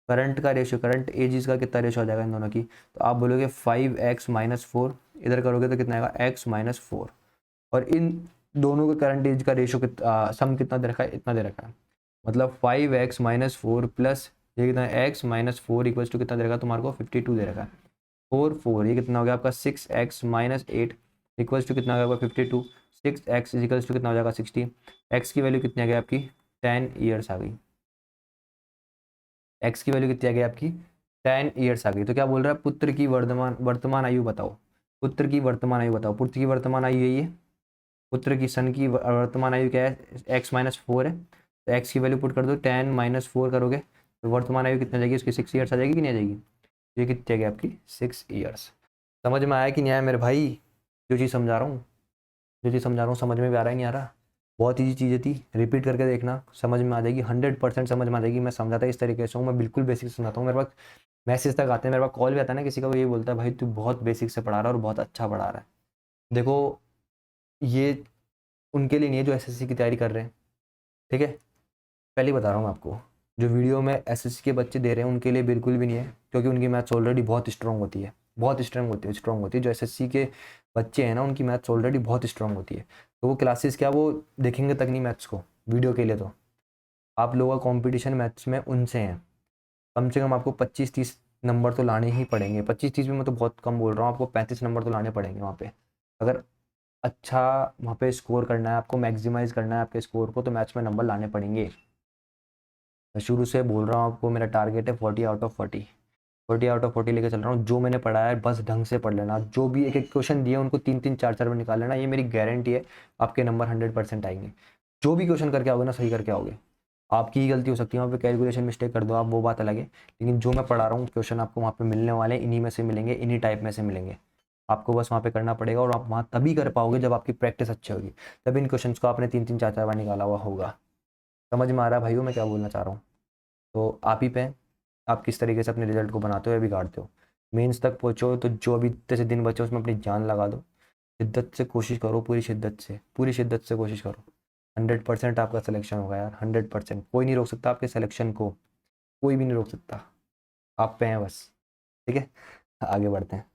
करंट का रेशो, करंट एज का कितना रेशो आ जाएगा इन दोनों की। तो आप बोलोगे 5x-4, इधर करोगे तो कितना आएगा x-4, और इन दोनों के करंट एज का रेशो सम कितना दे रखा है, इतना दे रखा है, मतलब 5x-4 प्लस ये कितना है x माइनस 4 इक्वल्स टू कितना दे रखा है तुम्हारे को 52 दे रखा है। 4 ये कितना हो गया आपका 6x माइनस 8 इक्वल्स टू कितना हो गया आपका 52। 6x इक्वल्स टू कितना हो जाएगा 60। x की वैल्यू कितनी आ गई आपकी 10 ईयर्स आ गई। x की वैल्यू कितनी आ गई आपकी 10 ईयर्स आ गई। तो क्या बोल रहा है पुत्र की वर्तमान वर्तमान आयु बताओ। पुत्र की वर्तमान आयु बताओ। पुत्र की वर्तमान आयु यही है। पुत्र की सन की वर्तमान आयु क्या है x माइनस 4 है। तो x की वैल्यू पुट कर दो 10 माइनस 4 करोगे तो वर्तमान आयु कितनी आ जाएगी उसकी 6 ईयर्स आ जाएगी कि नहीं आ जाएगी। ये कितनी आ गई आपकी 6 ईयर्स। समझ में आया कि नहीं आया मेरे भाई। जो चीज़ समझा रहा हूँ जो चीज़ समझा रहा हूँ समझ में भी आ रहा है नहीं आ रहा। बहुत ईजी चीज़ें थी, रिपीट करके देखना समझ में आ जाएगी। 100% समझ में आ जाएगी। मैं समझाता इस तरीके से हूँ, मैं बिल्कुल बेसिक समझाता हूँ। मेरे पास मैसेज तक आते हैं, मेरे पास कॉल भी आता है ना किसी का, वो ये बोलता है भाई तू बहुत बेसिक से पढ़ा रहा है और बहुत अच्छा पढ़ा रहा है। देखो ये उनके लिए नहीं है जो एसएससी की तैयारी कर रहे हैं, ठीक है। पहले ही बता रहा हूँ मैं आपको, जो वीडियो में एसएससी के बच्चे दे रहे हैं उनके लिए बिल्कुल भी नहीं है, क्योंकि उनकी मैथ्स ऑलरेडी बहुत स्ट्रांग होती है। बहुत स्ट्रांग होती है। जो एसएससी के बच्चे हैं ना उनकी मैथ्स ऑलरेडी बहुत स्ट्रांग होती है। तो वो क्लासेस क्या वो देखेंगे तक नहीं मैथ्स को वीडियो के लिए। तो आप लोगों का कॉम्पिटिशन मैथ्स में उनसे हैं। कम से कम आपको 25-30 नंबर तो लाने ही पड़ेंगे। 25-30 में मैं तो बहुत कम बोल रहा हूँ, आपको 35 नंबर तो लाने पड़ेंगे वहाँ पे। अगर अच्छा वहाँ पे स्कोर करना है, आपको मैक्सिमाइज करना है आपके स्कोर को, तो मैथ्स में नंबर लाने पड़ेंगे। मैं शुरू से बोल रहा हूँ आपको, मेरा टारगेट है 40 आउट ऑफ 40। 40 आउट ऑफ 40 लेके चल रहा हूँ। जो मैंने पढ़ा है बस ढंग से पढ़ लेना। जो भी एक एक क्वेश्चन दिए उनको 3-3 4-4 में निकाल लेना। ये मेरी गारंटी है आपके नंबर 100% आएंगे। जो भी क्वेश्चन करके आओगे ना सही करके आओगे। आपकी ही गलती हो सकती है वहाँ पे, कैलकुलेशन मिस्टेक कर दो आप, वो बात अलग है। लेकिन जो मैं पढ़ा रहा हूँ क्वेश्चन आपको वहाँ पे मिलने वाले हैं, इन्हीं में से मिलेंगे, इन्हीं टाइप में से मिलेंगे। आपको बस वहाँ पे करना पड़ेगा और आप वहाँ तभी कर पाओगे जब आपकी प्रैक्टिस अच्छी होगी। तभी इन क्वेश्चंस को आपने 3-3 4-4 बार निकाला हुआ होगा। समझ में आ रहा है भाइयों मैं क्या बोलना चाह रहा हूँ। तो आप ही पे आप किस तरीके से अपने रिजल्ट को बनाते हो या बिगाड़ते हो। मेंस तक पहुँचो तो जो अभी इतने से दिन बचे उसमें अपनी जान लगा दो। शिद्दत से कोशिश करो, पूरी शिद्दत से कोशिश करो। 100% आपका सिलेक्शन होगा यार, 100%। कोई नहीं रोक सकता आपके सिलेक्शन को, कोई भी नहीं रोक सकता। आप पे हैं बस, ठीक है। आगे बढ़ते हैं।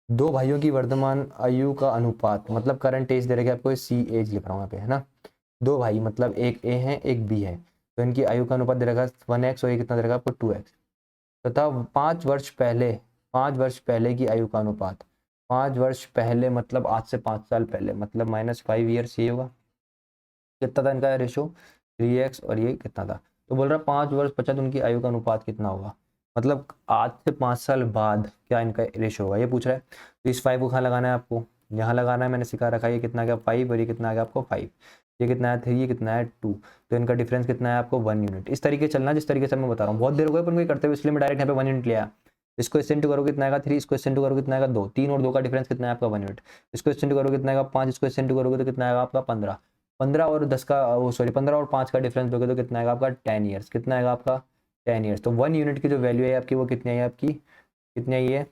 दो भाइयों की वर्तमान आयु का अनुपात, मतलब करंट एज दे रखे आपको, सी एज लिख रहा हूँ यहाँ पे, है ना। दो भाई मतलब एक ए है एक बी है, तो इनकी आयु का अनुपात दे रखा है 1x और ये कितना दे रखा है आपको 2x। तथा 5 वर्ष पहले, 5 वर्ष पहले की आयु का अनुपात। 5 वर्ष पहले मतलब आज से 5 साल पहले, मतलब -5 ईयर्स, ये होगा। कितना था इनका रेशो 3x और ये कितना था। तो बोल रहा 5 वर्ष पश्चात उनकी आयु का अनुपात कितना होगा। मतलब आज से 5 साल बाद क्या इनका रेशो होगा ये पूछ रहा है। तो इस 5 को कहाँ लगाना है आपको, यहाँ लगाना है। मैंने सिखा रखा है ये कितना आ गया 5 और ये कितना आ गया आपको 5। ये कितना है 3, ये कितना है 2। तो इनका डिफरेंस कितना है आपको 1 यूनिट। इस तरीके से चलना जिस तरीके से मैं बता रहा हूँ। बहुत देर हो गई पर मुझे करते हुए, इसलिए मैं डायरेक्ट यहाँ पे 1 यूनिट लिया। इसको इससे इंटू करोगे कितना आएगा 3, इसको इससे इंटू करोगे कितना आएगा 2, 3 और 2 का डिफरेंस कितना है आपका 1 यूनिट। इसको इससे इंटू करोगे कितना आएगा 5, इसको इससे इंटू करोगे तो कितना आएगा आपका 15। 15 और 10 का वो सॉरी 15 और 5 का डिफरेंस दोगे तो कितना आएगा आपका 10 ईयर्स। कितना आएगा आपका 10 ईयर्स। तो 1 यूनिट की जो वैल्यू है आपकी वो कितनी आई है आपकी, कितनी आई है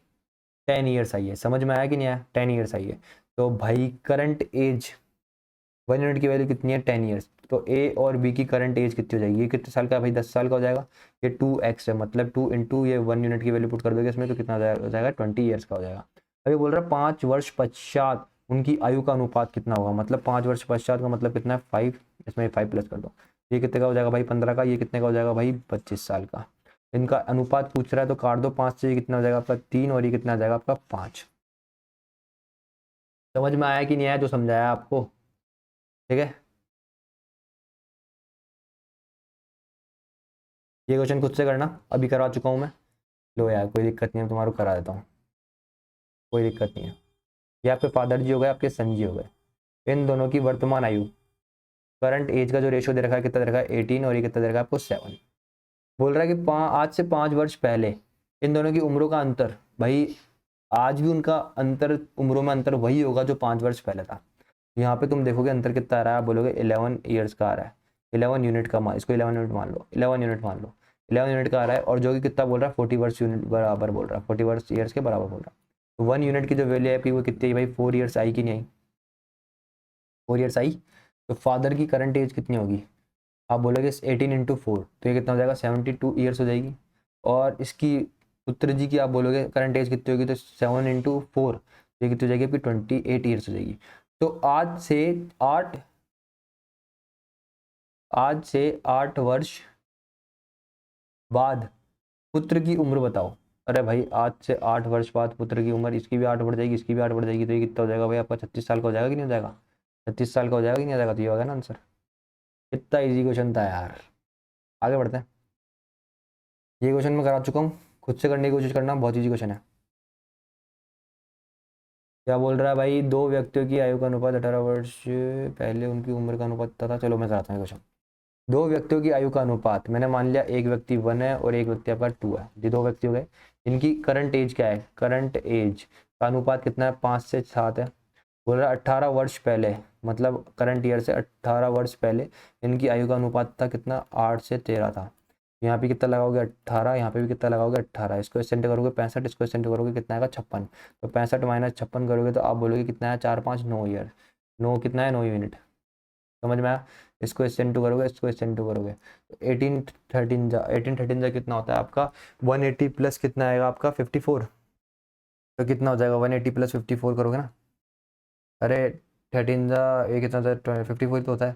10 ईयर्स आई है। समझ में आया कि नहीं आया, 10 ईयर्स आई है। तो भाई करंट एज 1 यूनिट की वैल्यू कितनी है 10 ईयर्स। तो ए और बी की करंट एज कितनी हो जाएगी, ये कितने साल का है भाई 10 साल का हो जाएगा। ये 2x है, मतलब 2 इंटू ये 1 यूनिट की वैल्यू पुट कर दोगे इसमें तो कितना हो जाएगा 20 ईयर्स का हो जाएगा। अभी बोल रहा है 5 वर्ष पश्चात उनकी आयु का अनुपात कितना होगा, मतलब 5 वर्ष पश्चात का मतलब कितना है 5। इसमें 5 प्लस कर दो, ये कितने का हो जाएगा भाई 15 का। ये कितने का हो जाएगा भाई 25 साल का। इनका अनुपात पूछ रहा है तो काट दो 5 से, ये कितना हो जाएगा आपका 3 और ये कितना हो जाएगा आपका 5। समझ में आया कि नहीं आया जो समझाया आपको, ठीक है। ये क्वेश्चन खुद से करना, अभी करवा चुका हूँ मैं। लो यार कोई दिक्कत नहीं है, तुम्हारा करा देता हूँ, कोई दिक्कत नहीं है। ये आपके फादर जी हो गए, आपके सन जी हो गए। इन दोनों की वर्तमान आयु, करंट एज का जो रेशियो दे रखा है कितना दे रखा है 18 और ये कितना दे रखा है आपको 7। बोल रहा है कि आज से 5 वर्ष पहले इन दोनों की उम्रों का अंतर, भाई आज भी उनका अंतर, उम्रों में अंतर वही होगा जो 5 वर्ष पहले था। यहाँ पे तुम देखोगे अंतर कितना आ रहा है, आप बोलोगे 11 ईयर्स का आ रहा है। 11 यूनिट का मान, इसको 11 यूनिट मान लो, 11 यूनिट मान लो। 11 यूनिट का आ रहा है और जो कि कितना बोल रहा है 40 वर्ष यूनिट बराबर बोल रहा है, 40 वर्ष ईयर्स के बराबर बोल रहा है। तो 1 यूनिट की जो वैल्यू है आपकी वो कितनी है भाई 4 ईयर्स आई कि नहीं आई, 4 ईयर्स आई। तो फादर की करंट एज कितनी होगी, आप बोलोगे 18 इंटू 4, तो ये कितना हो जाएगा 72 ईयर्स हो जाएगी। और इसकी पुत्र जी की आप बोलोगे करंट एज कितनी होगी, तो 7 इंटू 4, ये कितनी हो जाएगी आपकी 28 ईयर्स हो जाएगी। तो आज से आज से 8 वर्ष बाद पुत्र की उम्र बताओ। अरे भाई आज से 8 वर्ष बाद पुत्र की उम्र, इसकी भी 8 बढ़ जाएगी, इसकी भी 8 बढ़ जाएगी, तो ये कितना हो जाएगा भाई आपका? 36 साल का हो जाएगा कि नहीं हो जाएगा? 36 साल का हो जाएगा कि नहीं हो जाएगा? तो ये होगा ना आंसर। कितना इजी क्वेश्चन था यार। आगे बढ़ते हैं। ये क्वेश्चन मैं करा चुका हूँ, खुद से करने की कोशिश करना, बहुत इजी क्वेश्चन है। क्या बोल रहा है भाई? दो व्यक्तियों की आयु का अनुपात 18 वर्ष पहले उनकी उम्र का अनुपात था। चलो मैं कराता हूँ क्वेश्चन। दो व्यक्तियों की आयु का अनुपात, मैंने मान लिया एक व्यक्ति 1 है और एक व्यक्ति आपका 2 है, ये दो व्यक्ति हो गए। इनकी करंट एज क्या है? करंट एज का अनुपात कितना है? 5 से 7 है। बोल रहा है 18 वर्ष पहले, मतलब करंट ईयर से 18 वर्ष पहले इनकी आयु का अनुपात था कितना? 8 से 13 था। यहाँ पे कितना लगाओगे? 18, यहाँ पे भी कितना लगाओगे? 18। इसको सेंट करोगे 65, इसको सेंट करोगे कितना आएगा? 56। तो 65 माइनस 56 करोगे तो आप बोलोगे कितना है? 4 5 9 ईयर। 9 कितना है? 9 यूनिट। समझ में आया? इसको इससे इंटू करोगे, इसको इससे इंटू करोगे, तो 18 13 जा कितना होता है आपका? 180 प्लस कितना आएगा आपका? 54। तो कितना हो जाएगा? 180 प्लस 54 करोगे ना? अरे 13 जा ये कितना होता है? 54 तो होता है।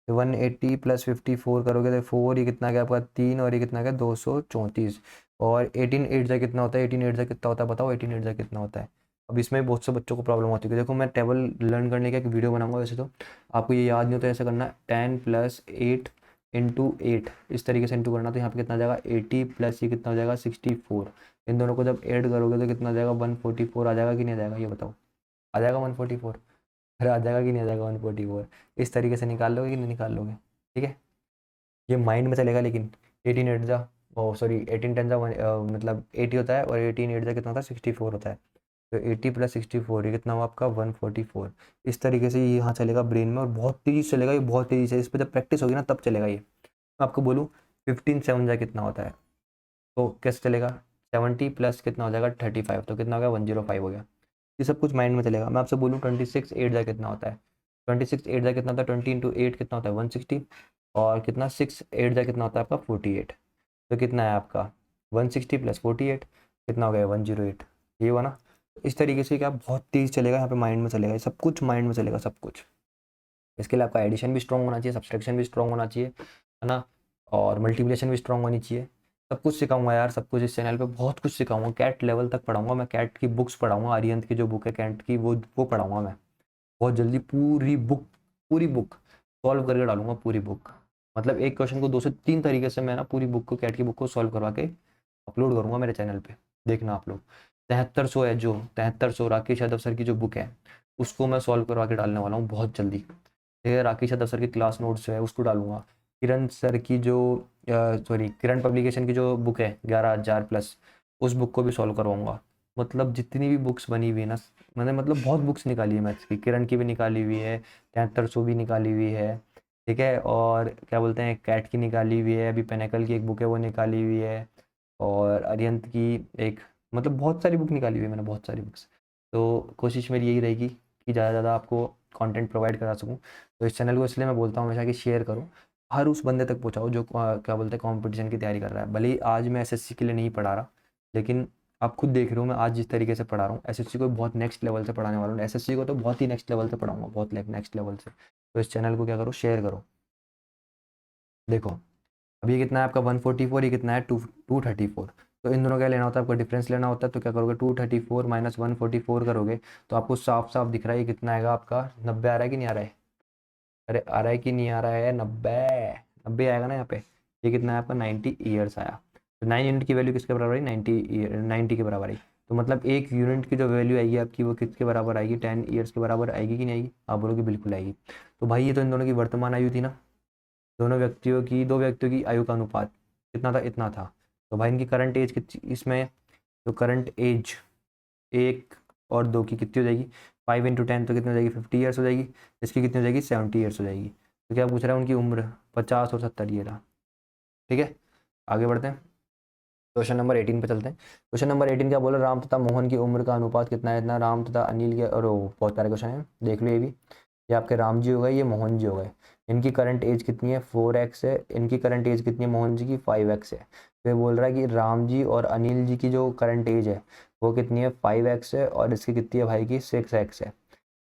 180 प्लस 54 करोगे तो 4, ये कितना आ गया आपका? 3, और ये कितना आ गया? 234। और 18 8 जा कितना होता है? 18 8 जा कितना होता है बताओ? 18 8 जा कितना होता है? अब इसमें बहुत से बच्चों को प्रॉब्लम होती है। देखो मैं टेबल लर्न करने का एक वीडियो बनाऊंगा, वैसे तो आपको ये याद नहीं हो तो ऐसा करना, 10 प्लस 8 इंटू 8, इस तरीके से इंटू करना। तो यहाँ पे कितना आ जाएगा? 80 प्लस ये कितना हो जाएगा? 64। इन दोनों को जब ऐड करोगे तो कितना आ जाएगा? 144 आ जाएगा कि नहीं आ जाएगा? ये बताओ। आ जाएगा 144? अरे आ जाएगा कि नहीं आ जाएगा 144? इस तरीके से निकाल लोगे कि नहीं निकाल लोगे? ठीक है, ये माइंड में चलेगा। लेकिन 18 8 जा, ओ सॉरी 18 10 जा मतलब 80 होता है, और 18 8 जा कितना होता है? 64 होता है। तो 80 प्लस 64 ये कितना हुआ आपका? 144। इस तरीके से ये यहाँ चलेगा ब्रेन में, और बहुत तेज़ी से चलेगा ये, बहुत तेज़ी से। इस पर जब प्रैक्टिस होगी ना तब चलेगा ये। मैं आपको बोलूँ 15 7 जा कितना होता है, तो कैसे चलेगा? 70 प्लस कितना हो जाएगा? 35, तो कितना हो गया? 105 हो गया। ये सब कुछ माइंड में चलेगा। मैं आपसे बोलूँ 26 8 जा कितना होता है? 26 8 जा कितना होता है? 20 इंटू 8 कितना होता है? 160। और कितना 6 8 जा कितना होता है आपका? 48। तो कितना है आपका? 160 प्लस 48 कितना हो गया? 108। ये हुआ ना? इस तरीके से क्या बहुत तेज चलेगा यहाँ पे, माइंड में चलेगा, ये सब कुछ माइंड में चलेगा, सब कुछ। इसके लिए आपका एडिशन भी स्ट्रॉन्ग होना चाहिए, सब्सट्रैक्शन भी स्ट्रॉन्ग होना चाहिए, है ना, और मल्टीप्लिकेशन भी स्ट्रॉन्ग होनी चाहिए। सब कुछ सिखाऊंगा यार, सब कुछ इस चैनल पे बहुत कुछ सिखाऊंगा। कैट लेवल तक पढ़ाऊंगा मैं, कैट की बुक्स पढ़ाऊंगा, आर्यंत की जो बुक है कैट की, वो पढ़ाऊंगा मैं बहुत जल्दी। पूरी बुक सॉल्व करके डालूंगा, पूरी बुक। मतलब एक क्वेश्चन को 2 से 3 तरीके से मैं ना पूरी बुक को, कैट की बुक को सॉल्व करवा के अपलोड करूंगा मेरे चैनल पे। देखना आप लोग। 7300 है जो 7300 राकेश यादव सर की जो बुक है, उसको मैं सॉल्व करवा के डालने वाला हूँ बहुत जल्दी। ठीक है, राकेश यादव सर की क्लास नोट्स है उसको डालूंगा। किरण सर की जो सॉरी किरण पब्लिकेशन की जो बुक है 11,000 प्लस, उस बुक को भी सॉल्व करवाऊंगा। मतलब जितनी भी बुक्स बनी हुई है ना, मैंने मतलब बहुत बुक्स निकाली है मैथ्स की। किरण की भी निकाली हुई है, 7300 भी निकाली हुई है, ठीक है, और क्या बोलते हैं कैट की निकाली हुई है, अभी पेनेकल की एक बुक है वो निकाली हुई है, और अरिहंत की एक, मतलब बहुत सारी बुक निकाली हुई है मैंने, बहुत सारी बुक्स। तो कोशिश मेरी यही रहेगी कि ज़्यादा से ज़्यादा आपको कंटेंट प्रोवाइड करा सकूँ। तो इस चैनल को इसलिए मैं बोलता हूँ हमेशा कि शेयर करो, हर उस बंदे तक पहुँचाओ जो क्या बोलते हैं कंपटीशन की तैयारी कर रहा है। भले ही आज मैं एसएससी के लिए नहीं पढ़ा रहा, लेकिन आप खुद देख रहे हो मैं आज जिस तरीके से पढ़ा रहा हूँ, एसएससी को बहुत नेक्स्ट लेवल से पढ़ाने वाला हूँ। एसएससी को तो बहुत ही नेक्स्ट लेवल से पढ़ाऊंगा, बहुत नेक्स्ट लेवल से। तो इस चैनल को क्या करो, शेयर करो। देखो अब ये कितना है आपका 144, ये कितना है 234। तो इन दोनों का लेना होता है आपको, डिफरेंस लेना होता है। तो क्या करोगे? 234 माइनस 144 करोगे तो आपको साफ साफ दिख रहा है ये कितना आएगा आपका? 90 आ रहा है कि नहीं आ रहा है? अरे आ रहा है कि नहीं आ रहा है? 90 90 आएगा ना यहाँ पे। ये कितना है आपका? 90 ईयर्स आया। तो 9 यूनिट की वैल्यू किसके बराबर आई? 90 के बराबर आई। तो मतलब एक यूनिट की जो वैल्यू आएगी आपकी वो किसके बराबर आएगी? 10 ईयर्स के बराबर आएगी कि नहीं आएगी? आप बोलोगे बिल्कुल आएगी। तो भाई ये तो इन दोनों की वर्तमान आयु थी ना, दो व्यक्तियों की आयु का अनुपात कितना था? इतना था। तो भाई इनकी करंट एज कितनी इसमें? तो करंट एज 1 और 2 की कितनी हो जाएगी? 5 इंटू 10 तो कितनी हो जाएगी? 50 ईयर्स हो जाएगी। इसकी कितनी हो जाएगी? 70 ईयर्स हो जाएगी। तो क्या पूछ रहा है? उनकी उम्र 50 और 70 ये रहा। ठीक है, आगे बढ़ते हैं, क्वेश्चन नंबर 18 पे चलते हैं। क्वेश्चन नंबर 18 क्या बोला? राम तथा मोहन की उम्र का अनुपात कितना है? इतना। राम तथा अनिल के, और बहुत सारे क्वेश्चन है, देख लो ये भी। ये आपके राम जी हो गए, ये मोहन जी हो गए। इनकी करंट एज कितनी है? 4x है। इनकी करंट एज कितनी है? मोहन जी की 5x है। तो ये बोल रहा है कि राम जी और अनिल जी की जो करंट एज है वो कितनी है? 5x है, और इसकी कितनी है भाई की? 6x है।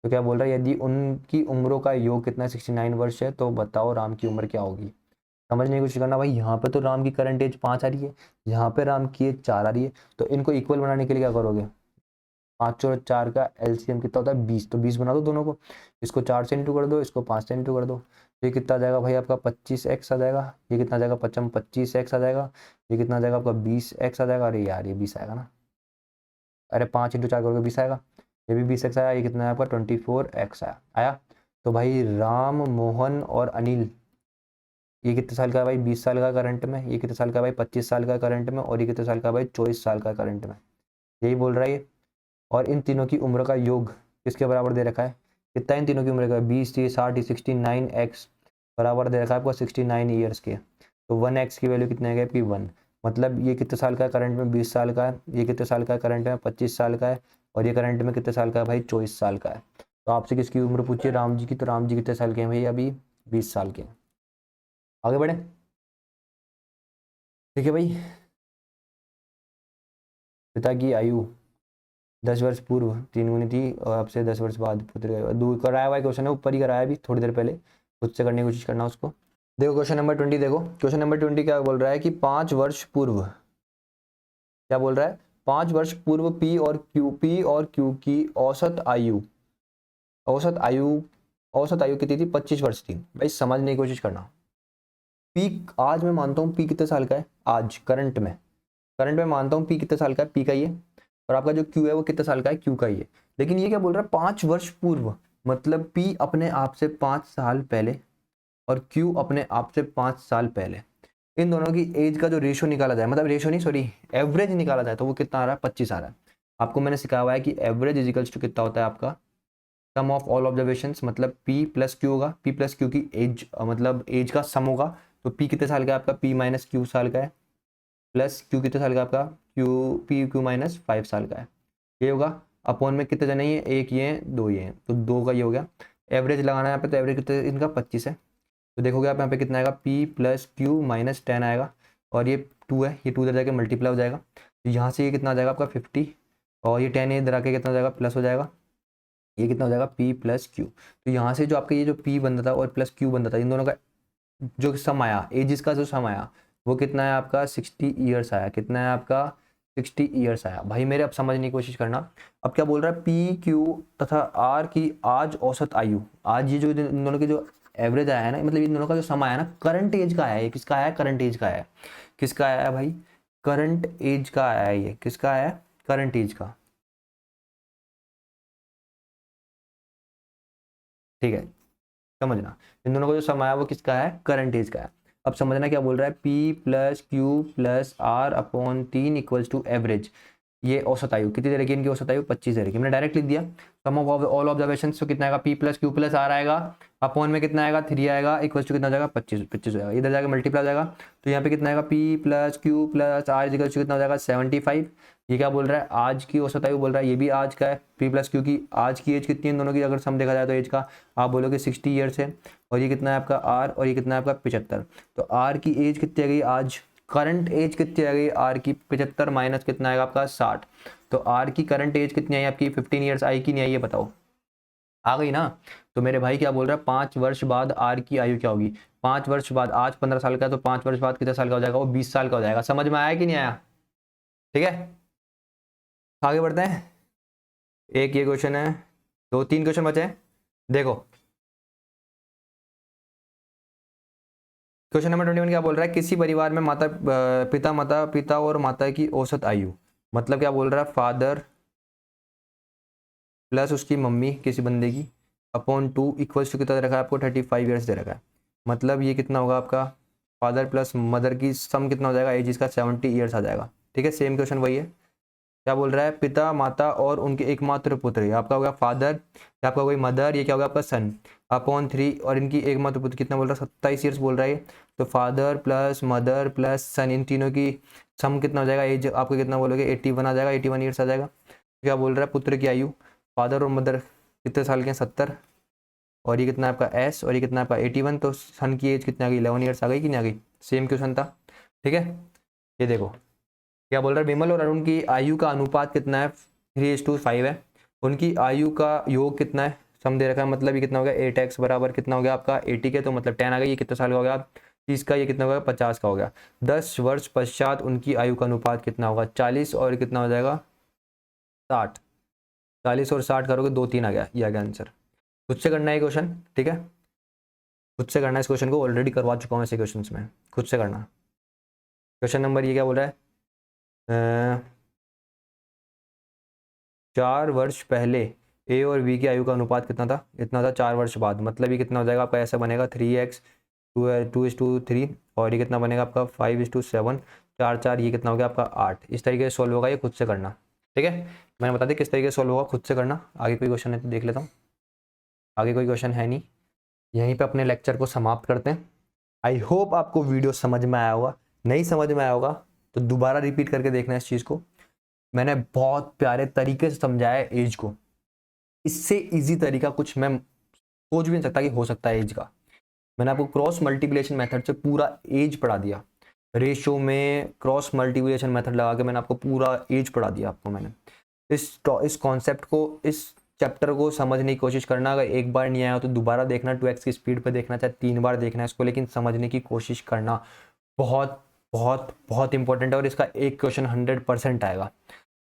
तो क्या बोल रहा है, यदि उनकी उम्रों का योग कितना 69 वर्ष है तो बताओ राम की उम्र क्या होगी। समझने की कोशिश करना भाई, यहाँ पे तो राम की करंट एज 5 आ रही है, यहाँ पे राम की एज 4 आ रही है, तो इनको इक्वल बनाने के लिए क्या करोगे, 5 और 4 का एलसीएम कितना होता है 20, तो 20 बना दो दोनों को, इसको 4 से इंटू कर दो, इसको 5 से इंटू कर दो, तो ये कितना आ जाएगा भाई आपका 25x आ जाएगा, ये कितना आ जाएगा 25x आ जाएगा, ये कितना आ जाएगा आपका 20x आ जाएगा, अरे यार ये 20 आएगा ना, अरे 5 इंटू 4 करोगे 20 आएगा, ये भी 20x आया, ये कितना है आपका 24x आया। तो भाई राम, मोहन और अनिल, ये कितने साल का है भाई 20 साल का करंट में, ये कितने साल का भाई 25 साल का करंट में, और ये कितने साल का भाई 24 साल का करंट में, यही बोल रहा है ये। और इन तीनों की उम्र का योग किसके बराबर दे रखा है, कितना इन तीनों की उम्र का 20 ये 60 69x बराबर दे रखा है आपको 69 ईयर्स के, तो 1x की वैल्यू कितनी है आपकी 1, मतलब ये कितने साल का करंट में 20 साल का है, ये कितने साल का करंट में 25 साल का है, और ये करंट में कितने साल का है भाई 24 साल का है। तो आपसे किसकी उम्र पूछिए, राम जी की, तो राम जी कितने साल के हैं भाई अभी 20 साल के हैं। आगे बढ़े, ठीक है भाई। पिता की आयु 10 वर्ष पूर्व 3 गुनी थी और अब से 10 वर्ष बाद पुत्र का दूर कराया हुआ क्वेश्चन है, ऊपर ही कराया अभी थोड़ी देर पहले, खुद से करने की कोशिश करना उसको। देखो क्वेश्चन नंबर 20, देखो क्वेश्चन नंबर 20 क्या बोल रहा है कि 5 वर्ष पूर्व, क्या बोल रहा है 5 वर्ष पूर्व पी और क्यू की औसत आयु औसत आयु कितनी थी 25 वर्ष थी। भाई समझने की कोशिश करना, पी आज मैं मानता हूँ पी कितने साल का है, आज करंट में मानता हूँ पी कितने साल का है, पी का ही है, और आपका जो क्यू है वो कितने साल का है, क्यू का ही है। लेकिन ये क्या बोल रहा है 5 वर्ष पूर्व, मतलब पी अपने आप से 5 साल पहले और क्यू अपने आप से 5 साल पहले, इन दोनों की एज का जो रेशियो निकाला जाए, मतलब रेशियो नहीं सॉरी एवरेज निकाला जाए, तो वो कितना आ रहा है 25 आ रहा है। आपको मैंने सिखाया हुआ है कि एवरेज इजिकल्स टू कितना होता है आपका सम ऑफ ऑल ऑब्जर्वेशंस, मतलब पी प्लस क्यू होगा, पी प्लस क्यू की एज मतलब एज का सम होगा, तो पी कितने साल का है आपका पी माइनस क्यू साल का है, प्लस क्यू कितने साल का आपका क्यू माइनस 5 साल का है, ये होगा। अपॉन में कितने जने ये, एक ये हैं दो ये हैं, तो दो का ये हो गया। एवरेज लगाना है यहाँ पे, तो एवरेज कितने इनका 25 है, तो देखोगे आप यहाँ पे कितना आएगा पी प्लस क्यू माइनस 10 आएगा, और ये 2 है, ये 2 इधर जाके मल्टीप्लाई हो जाएगा, तो यहाँ से ये कितना आ जाएगा आपका 50, और ये 10 इधर आके कितना हो जाएगा प्लस हो जाएगा, ये कितना हो जाएगा पी प्लस क्यू। तो यहाँ से जो आपका ये जो पी बनता था और प्लस क्यू बनता था, इन दोनों का जो सम आया, एजिस का जो सम आया वो कितना है आपका 60 ईयर्स आया, कितना है आपका 60 ईयर्स आया। भाई मेरे अब समझने की कोशिश करना, अब क्या बोल रहा है पी क्यू तथा आर की आज औसत आयु, आज ये जो इन दोनों की जो एवरेज आया है ना, मतलब इन दोनों का जो सम आया ना करंट एज का आया है, किसका आया करंट एज का आया है, किसका आया है भाई करंट एज का आया है, ये किसका आया है करंट एज का, ठीक है समझना, इन दोनों का जो सम आया वो किसका है करंट एज का है। अब समझना क्या बोल रहा है P plus Q plus R upon 3 equals to average, ये औसत आयु कितनी देर की, इनकी औसत आयु 25 देर की, मैंने डायरेक्ट लिख दिया सम ऑफ ऑल ऑब्जर्वेशन, तो कितना आएगा P plus Q plus R आएगा, अपॉन में कितना आएगा 3 आएगा इक्वल्स टू कितना हो जाएगा 25 हो जाएगा, इधर जाकर मल्टीप्लाई हो जाएगा, तो यहाँ पे कितना आएगा P plus Q plus R equals to कितना हो जाएगा 75। ये क्या बोल रहा है आज की औसत आयु बोल रहा है, ये भी आज का है, पी प्लस क्यू की आज की एज कितनी है इन दोनों की, अगर सम देखा जाए तो एज का आप बोलोगे 60 ईयर्स है, और ये कितना है आपका आर, और ये कितना है आपका 75, तो आर की एज कितनी आ गई आज, करंट एज कितनी आ गई आर की 75 माइनस कितना आएगा आपका 60, तो आर की करंट एज कितनी आई आपकी 15 ईयर्स आई कि नहीं आई, ये बताओ आ गई ना। तो मेरे भाई क्या बोल रहा है 5 वर्ष बाद आर की आयु क्या होगी, 5 वर्ष बाद आज 15 साल का है, तो 5 वर्ष बाद कितने साल का हो जाएगा वो 20 साल का हो जाएगा। समझ में आया कि नहीं आया, ठीक है आगे बढ़ते हैं। एक ये क्वेश्चन है, 2 3 क्वेश्चन बचे हैं। देखो क्वेश्चन नंबर 21 क्या बोल रहा है किसी परिवार में माता पिता और माता की औसत आयु, मतलब क्या बोल रहा है फादर प्लस उसकी मम्मी किसी बंदे की अपॉन 2 इक्वल्स टू कितना दे रखा है आपको 35 ईयर्स दे रखा है, मतलब ये कितना होगा आपका फादर प्लस मदर की सम कितना हो जाएगा एज इसका 70 ईयर्स आ जाएगा। ठीक है सेम क्वेश्चन वही है, क्या बोल रहा है पिता माता और उनके एकमात्र पुत्र, ये आपका होगा फादर, ये आपका होगा मदर, ये क्या होगा आपका सन अपॉन 3, और इनकी एकमात्र पुत्र कितना बोल रहा है 27 ईयर्स बोल रहा है, तो फादर प्लस मदर प्लस सन इन तीनों की सम कितना हो जाएगा एज आपको कितना बोलोगे 81 आ जाएगा, 81 ईयर्स आ जाएगा। क्या बोल रहा है पुत्र की आयु, फादर और मदर कितने साल के हैं 70, और ये कितना आपका एस, और ये कितना आपका 81, तो सन की एज कितनी आ गई 11 ईयर्स आ गई कि नहीं आ गई, सेम क्वेश्चन था। ठीक है ये देखो क्या बोल रहा है विमल और अरुण की आयु का अनुपात कितना है 3:5 है, उनकी आयु का योग कितना है सम दे रखा है, मतलब ये कितना हो गया 8x बराबर कितना हो गया आपका 80 के, तो मतलब 10 आ गया। ये कितने साल का हो गया 30 का, ये कितना हो गया 50 का हो गया। 10 वर्ष पश्चात उनकी आयु का अनुपात कितना होगा 40 और कितना हो जाएगा 60। 40 और 60 करोगे 2 3 आ गया, ये आ गया आंसर। खुद से करना है क्वेश्चन, ठीक है, खुद से करना है इस क्वेश्चन को, ऑलरेडी करवा चुका हूँ ऐसे क्वेश्चन में, खुद से करना। क्वेश्चन नंबर ये क्या बोल रहा है 4 वर्ष पहले ए और बी की आयु का अनुपात कितना था, इतना था 4 वर्ष बाद, मतलब ये कितना हो जाएगा आपका, ऐसा बनेगा 3x 2:3 और ये कितना बनेगा आपका 5:7, 4 4, ये कितना हो गया आपका 8। इस तरीके से सॉल्व होगा, ये खुद से करना, ठीक है। मैंने बता दिया किस तरीके से सॉल्व होगा, खुद से करना। आगे कोई क्वेश्चन है तो देख लेता हूँ, आगे कोई क्वेश्चन है नहीं, यहीं पे अपने लेक्चर को समाप्त करते हैं। आई होप आपको वीडियो समझ में आया होगा, नहीं समझ में आया होगा तो दोबारा रिपीट करके देखना इस चीज़ को। मैंने बहुत प्यारे तरीके से समझाया है एज को, इससे इजी तरीका कुछ मैं सोच भी नहीं सकता कि हो सकता है एज का। मैंने आपको क्रॉस मल्टीप्लिकेशन मेथड से पूरा एज पढ़ा दिया, रेशियो में क्रॉस मल्टीप्लिकेशन मेथड लगा के मैंने आपको पूरा एज पढ़ा दिया आपको। मैंने इस कॉन्सेप्ट को, इस चैप्टर को समझने की कोशिश करना, अगर एक बार नहीं आया तो दोबारा देखना, 2x की स्पीड पर देखना, चाहे 3 बार देखना है इसको, लेकिन समझने की कोशिश करना बहुत बहुत बहुत इंपॉर्टेंट है। और इसका एक क्वेश्चन 100% आएगा।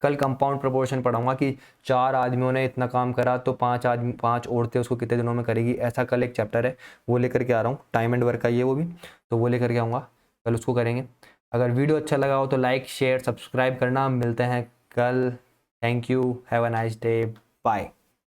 कल कंपाउंड प्रोपोर्शन पढ़ाऊंगा कि 4 आदमियों ने इतना काम करा तो 5 औरतें उसको कितने दिनों में करेगी, ऐसा कल एक चैप्टर है, वो लेकर के आ रहा हूँ। टाइम एंड वर्क का ये वो भी, तो वो लेकर के आऊँगा, कल उसको करेंगे। अगर वीडियो अच्छा लगा हो तो लाइक शेयर सब्सक्राइब करना। मिलते हैं कल, thank you, have a nice day, bye.